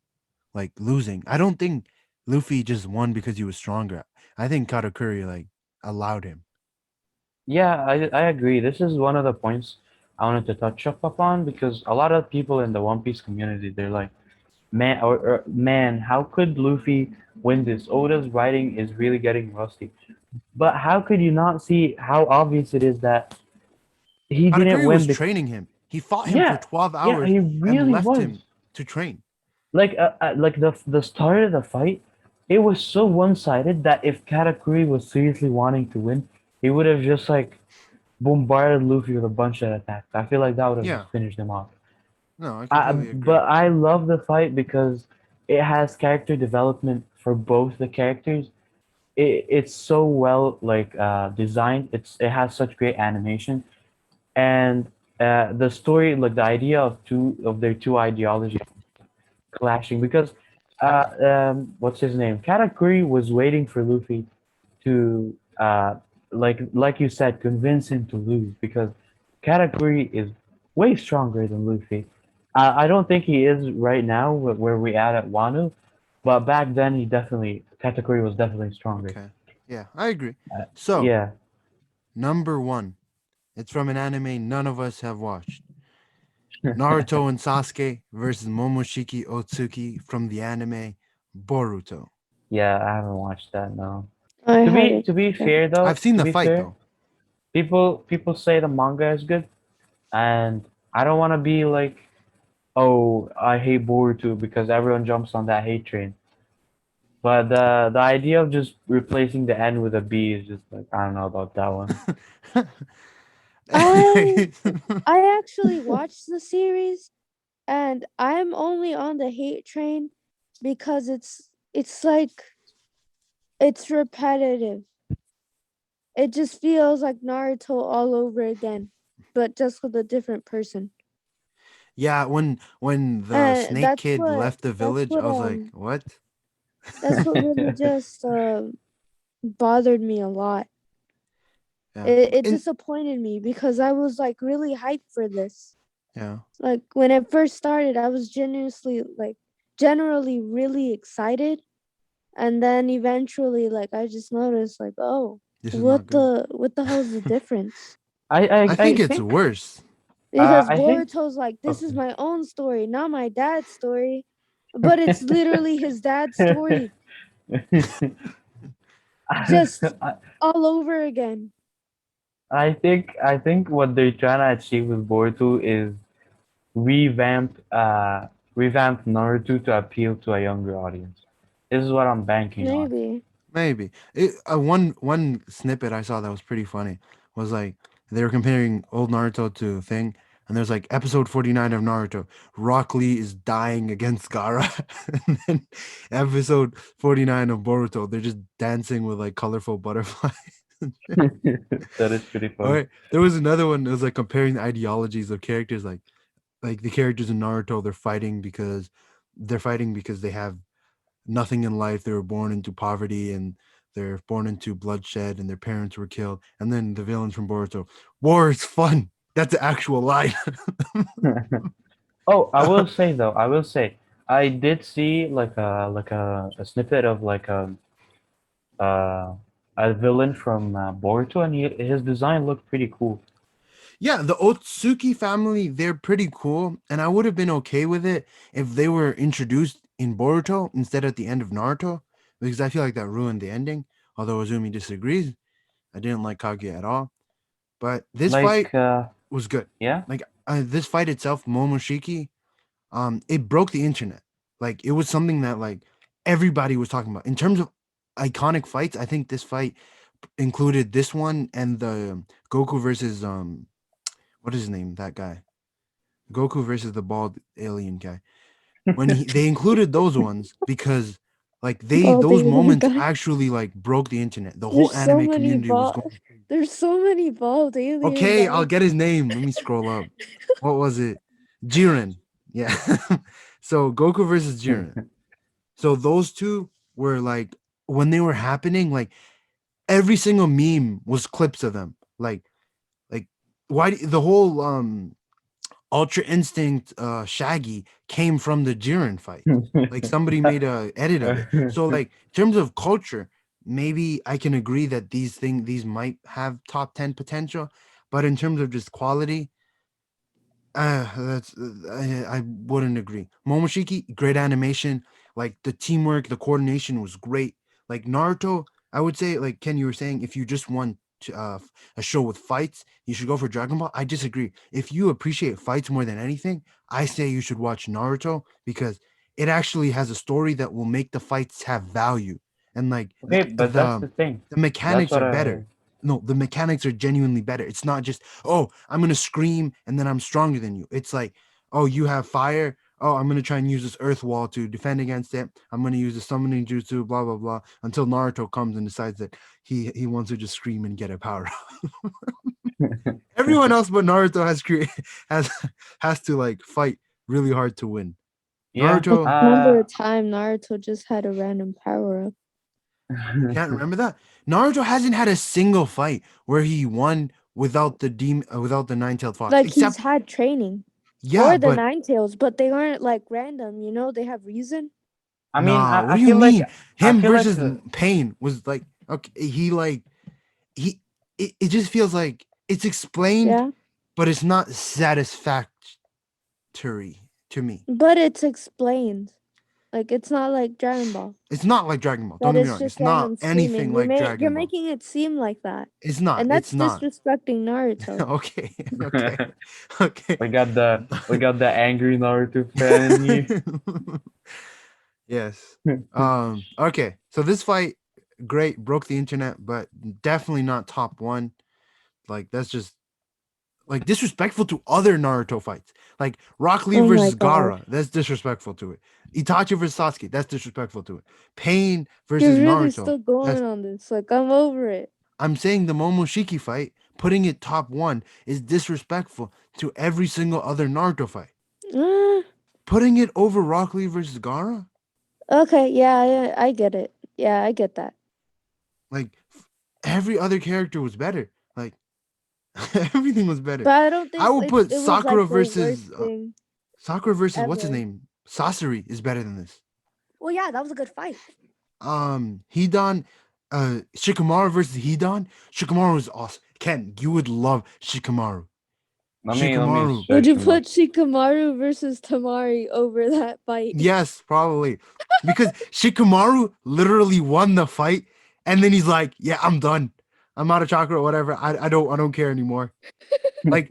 like losing. I don't think Luffy just won because he was stronger. I think Katakuri like allowed him. yeah, I agree. This is one of the points I wanted to touch up upon because a lot of people in the One Piece community they're like, man, how could Luffy win this? Oda's writing is really getting rusty. But how could you not see how obvious it is that he didn't Katakuri was win? training him. He fought him for Yeah, 12 yeah, hours he and really left was. him to train. Like the start of the fight, it was so one-sided that if Katakuri was seriously wanting to win, he would have just like bombarded Luffy with a bunch of attacks. I feel like that would have Yeah. just finished him off. No, I completely agree. But I love the fight because it has character development for both the characters. It's so well like designed. It has such great animation and the story, like the idea of their two ideologies clashing because what's his name? Katakuri was waiting for Luffy to like you said, convince him to lose because Katakuri is way stronger than Luffy. I don't think he is right now where we at Wano, but back then he definitely Katakuri was definitely stronger. Okay. Yeah, I agree. Uh, So, yeah. number one, it's from an anime none of us have watched. Naruto and Sasuke versus Momoshiki Otsuki from the anime Boruto. Yeah, I haven't watched that, no. I To be haven't to be either. fair I've though, seen to the be fight fair, though. people say the manga is good, and I don't want to be like, oh, I hate Boruto because everyone jumps on that hate train. But the idea of just replacing the N with a B is just like I don't know about that one. I I actually watched the series and I'm only on the hate train because it's like it's repetitive. It just feels like Naruto all over again, but just with a different person. Yeah, when the And snake kid left the that's village, what I was like, "What?" that's what really just bothered me a lot. Yeah. It And disappointed me because I was like really hyped for this. yeah. Like when it first started, I was generally really excited, and then eventually like I just noticed like, oh, This is not good. what the hell's the difference? I I think it's think worse. Because I think Boruto's like, this is okay. my own story, not my dad's story. But it's literally his dad's story, just I, all over again. I think what they're trying to achieve with Boruto is revamp revamp Naruto to appeal to a younger audience. This is what I'm banking on. Maybe. Maybe one snippet I saw that was pretty funny was like they were comparing old Naruto to Thing, and there's like episode 49 of Naruto. Rock Lee is dying against Gaara, and then episode 49 of Boruto, they're just dancing with like colorful butterflies. That is pretty All funny. right, there was another one that was like comparing the ideologies of characters, like the characters in Naruto, they're fighting because they have nothing in life. They were born into poverty and they're born into bloodshed and their parents were killed. And then the villains from Boruto, war is fun. That's the actual line. Oh, I will say, I did see like a snippet of like uh a villain from Boruto, and his design looked pretty cool. Yeah, the Otsuki family, they're pretty cool, and I would have been okay with it if they were introduced in Boruto instead at the end of Naruto, because I feel like that ruined the ending. Although Azumi disagrees, I didn't like Kaguya at all. But this fight Like, was good. yeah, Like this fight itself, Momoshiki, it broke the internet. Like it was something that like everybody was talking about in terms of iconic fights. I think this fight included this one and the Goku versus what is his name? That guy. Goku versus the bald alien guy. When they included those ones because like Bald those alien moments guy. actually like broke the internet. The whole There's so anime many community was going. There's so many bald alien Okay, I'll guys. get his name. Let me scroll up. What was it? Jiren. Yeah. So Goku versus Jiren. So those two were like when they were happening, like every single meme was clips of them. Like the whole Ultra Instinct Shaggy came from the Jiren fight. Like somebody made a edit of it. So like in terms of culture, maybe I can agree that these might have top 10 potential, but in terms of just quality, I wouldn't agree. Momoshiki, great animation, like the teamwork, the coordination was great. Like Naruto, I would say, like Ken, you were saying, if you just want a show with fights, you should go for Dragon Ball. I disagree. If you appreciate fights more than anything, I say you should watch Naruto because it actually has a story that will make the fights have value and like okay, but that's the thing. the That's mechanics what are I better. heard. No, the mechanics are genuinely better. It's not just, oh, I'm gonna scream and then I'm stronger than you. It's like, oh, you have fire. Oh, I'm gonna try and use this earth wall to defend against it. I'm gonna use the summoning jutsu, blah blah blah, until Naruto comes and decides that he wants to just scream and get a power. Everyone else but Naruto has has to like fight really hard to win. Yeah, Naruto, Remember a time Naruto just had a random power up. can't remember that. Naruto hasn't had a single fight where he won without the without the nine-tailed fox. Like he's Except had training yeah, for the but Nine Tails, but they aren't like random. You know, they have reason. I mean, nah. What I do you feel like mean? Him like versus Pain was like okay. He like he. It just feels like it's explained, Yeah, but it's not satisfactory to me. but it's explained. Like it's not like Dragon Ball. It's not like Dragon Ball. That Don't get me is wrong. just It's not random anything screaming. like You're Dragon Ball. making it seem like that, It's not. and It's that's not. disrespecting Naruto. Okay. Okay. Okay. we got the angry Naruto fan in you. Yes. Okay. So this fight, great, broke the internet, but definitely not top one. Like that's just like disrespectful to other Naruto fights. Like Rock Lee Oh my versus God. Gaara, that's disrespectful to it. Itachi versus Sasuke, that's disrespectful to it. Pain You're versus really Naruto. still going on this. Like I'm over it. I'm saying the Momoshiki fight, putting it top one, is disrespectful to every single other Naruto fight. Putting it over Rock Lee versus Gaara? Okay, yeah, I get it. Yeah, I get that. Like every other character was better. Like everything was better. But I don't think I will put it was Sakura like the versus worst thing. Sakura versus what's his ever. name? Sasori is better than this. Well, yeah, that was a good fight. Hidan, Shikamaru versus Hidan. Shikamaru is awesome. Ken, you would love Shikamaru. Let me Shikamaru. search Would you him put up. Shikamaru versus Tamari over that fight? Yes, probably. Because Shikamaru literally won the fight, and then he's like, "Yeah, I'm done. I'm out of chakra or whatever. I don't care anymore." Like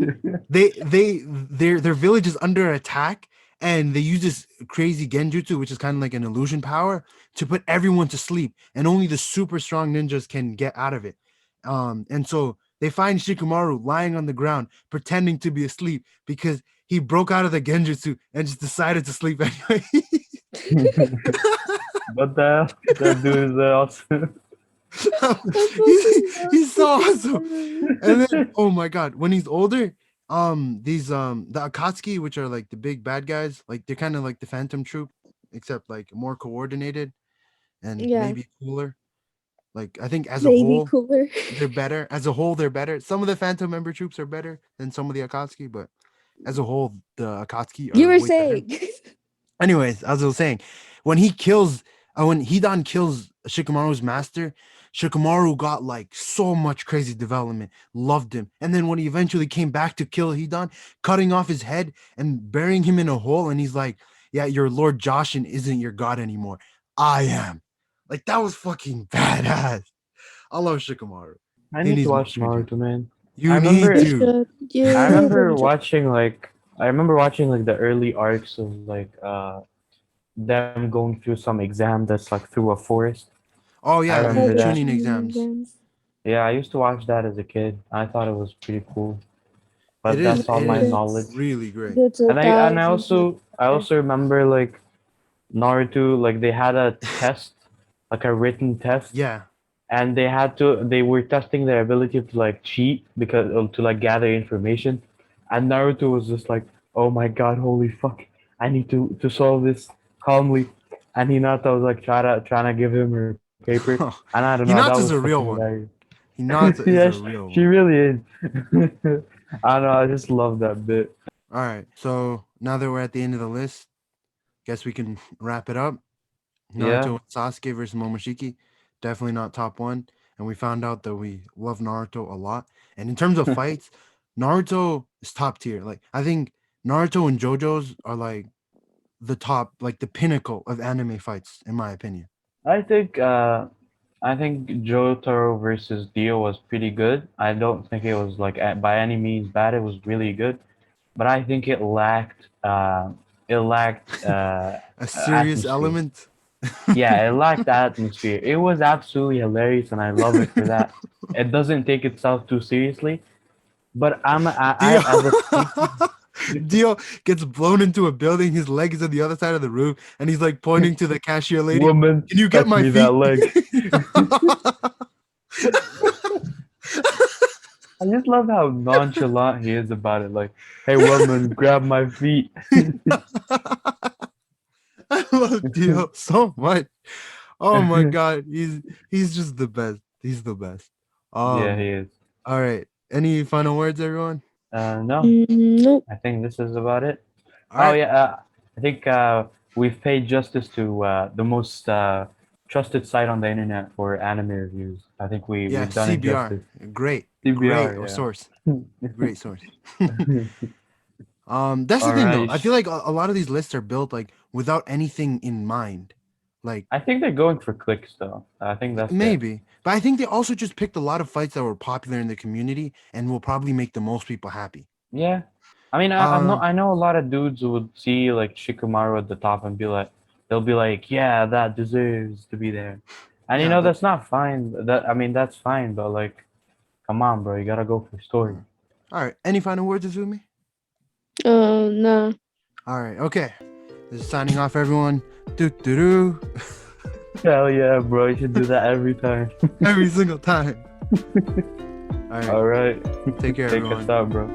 their village is under attack, and they use this crazy genjutsu, which is kind of like an illusion power, to put everyone to sleep, and only the super strong ninjas can get out of it. And so they find Shikamaru lying on the ground, pretending to be asleep because he broke out of the genjutsu and just decided to sleep anyway. What the hell? That dude is awesome. he's so awesome. And then, oh my god, when he's older, these the Akatsuki, which are like the big bad guys, like they're kind of like the Phantom Troop, except like more coordinated and Yeah. maybe cooler. Like I think as a Maybe whole, cooler. they're better. As a whole, they're better. Some of the Phantom member troops are better than some of the Akatsuki, but as a whole, the Akatsuki are You were way better. saying. Anyways, as I was saying, when he kills, when Hidan kills Shikamaru's master, Shikamaru got like so much crazy development, loved him. And then when he eventually came back to kill Hidan, cutting off his head and burying him in a hole, and he's like, yeah, your Lord Joshin isn't your god anymore. I am. Like, that was fucking badass. I love Shikamaru. I He need needs to watch more screen Naruto, man. You I need remember- You to. should. You I remember should. watching like the early arcs of like them going through some exam that's like through a forest. Oh yeah, the remember that. tuning exams. Yeah, I used to watch that as a kid. I thought it was pretty cool. But It that's is. all It my is knowledge. really great. It's a And I thousand. also remember like Naruto, like they had a test, like a written test, Yeah. and they were testing their ability to like cheat because to like gather information, and Naruto was just like, oh my god, holy fuck, I need to solve this calmly, and Hinata was like trying to give him her paper, and I don't know, that Hinata's was a real fucking one. hilarious. Hinata Yeah, is a real she one. really is. I don't know, I just love that bit. All right. So now that we're at the end of the list, guess we can wrap it up. Naruto Yeah. and Sasuke versus Momoshiki, definitely not top one. And we found out that we love Naruto a lot. And in terms of fights, Naruto is top tier. Like, I think Naruto and JoJo's are like the top, like the pinnacle of anime fights, in my opinion. I think Jotaro versus Dio was pretty good. I don't think it was like by any means bad. It was really good, but I think it lacked A serious atmosphere. element. Yeah, it lacked atmosphere. It was absolutely hilarious, and I love it for that. It doesn't take itself too seriously, but I as a Dio gets blown into a building. His leg is on the other side of the roof, and he's like pointing to the cashier lady. woman, Can you get touch my me feet? that leg. I just love how nonchalant he is about it. Like, hey, woman, grab my feet. I love Dio so much. Oh my god, he's just the best. He's the best. Yeah, he is. All right. Any final words, everyone? No, Nope. I think this is about it. All right. Oh yeah, I think we've paid justice to the most trusted site on the internet for anime reviews. I think Yeah, we've done it CBR. justice. Great. CBR, Great yeah. source. Great source. That's the thing though. I feel like a lot of these lists are built like without anything in mind. Like, I think they're going for clicks though. I think that's it. maybe. But I think they also just picked a lot of fights that were popular in the community and will probably make the most people happy. Yeah, I mean, I know a lot of dudes who would see like Shikamaru at the top and be like, they'll be like, yeah, that deserves to be there, and you Yeah, know but- that's not fine. I mean that's fine, but like, come on, bro, you gotta go for story. All right. Any final words, Azumi? No. All right. Okay. This is signing off, everyone. Do do do. Hell yeah, bro, you should do that every time. Every single time. All right. All right, Take care, take everyone. us out, bro.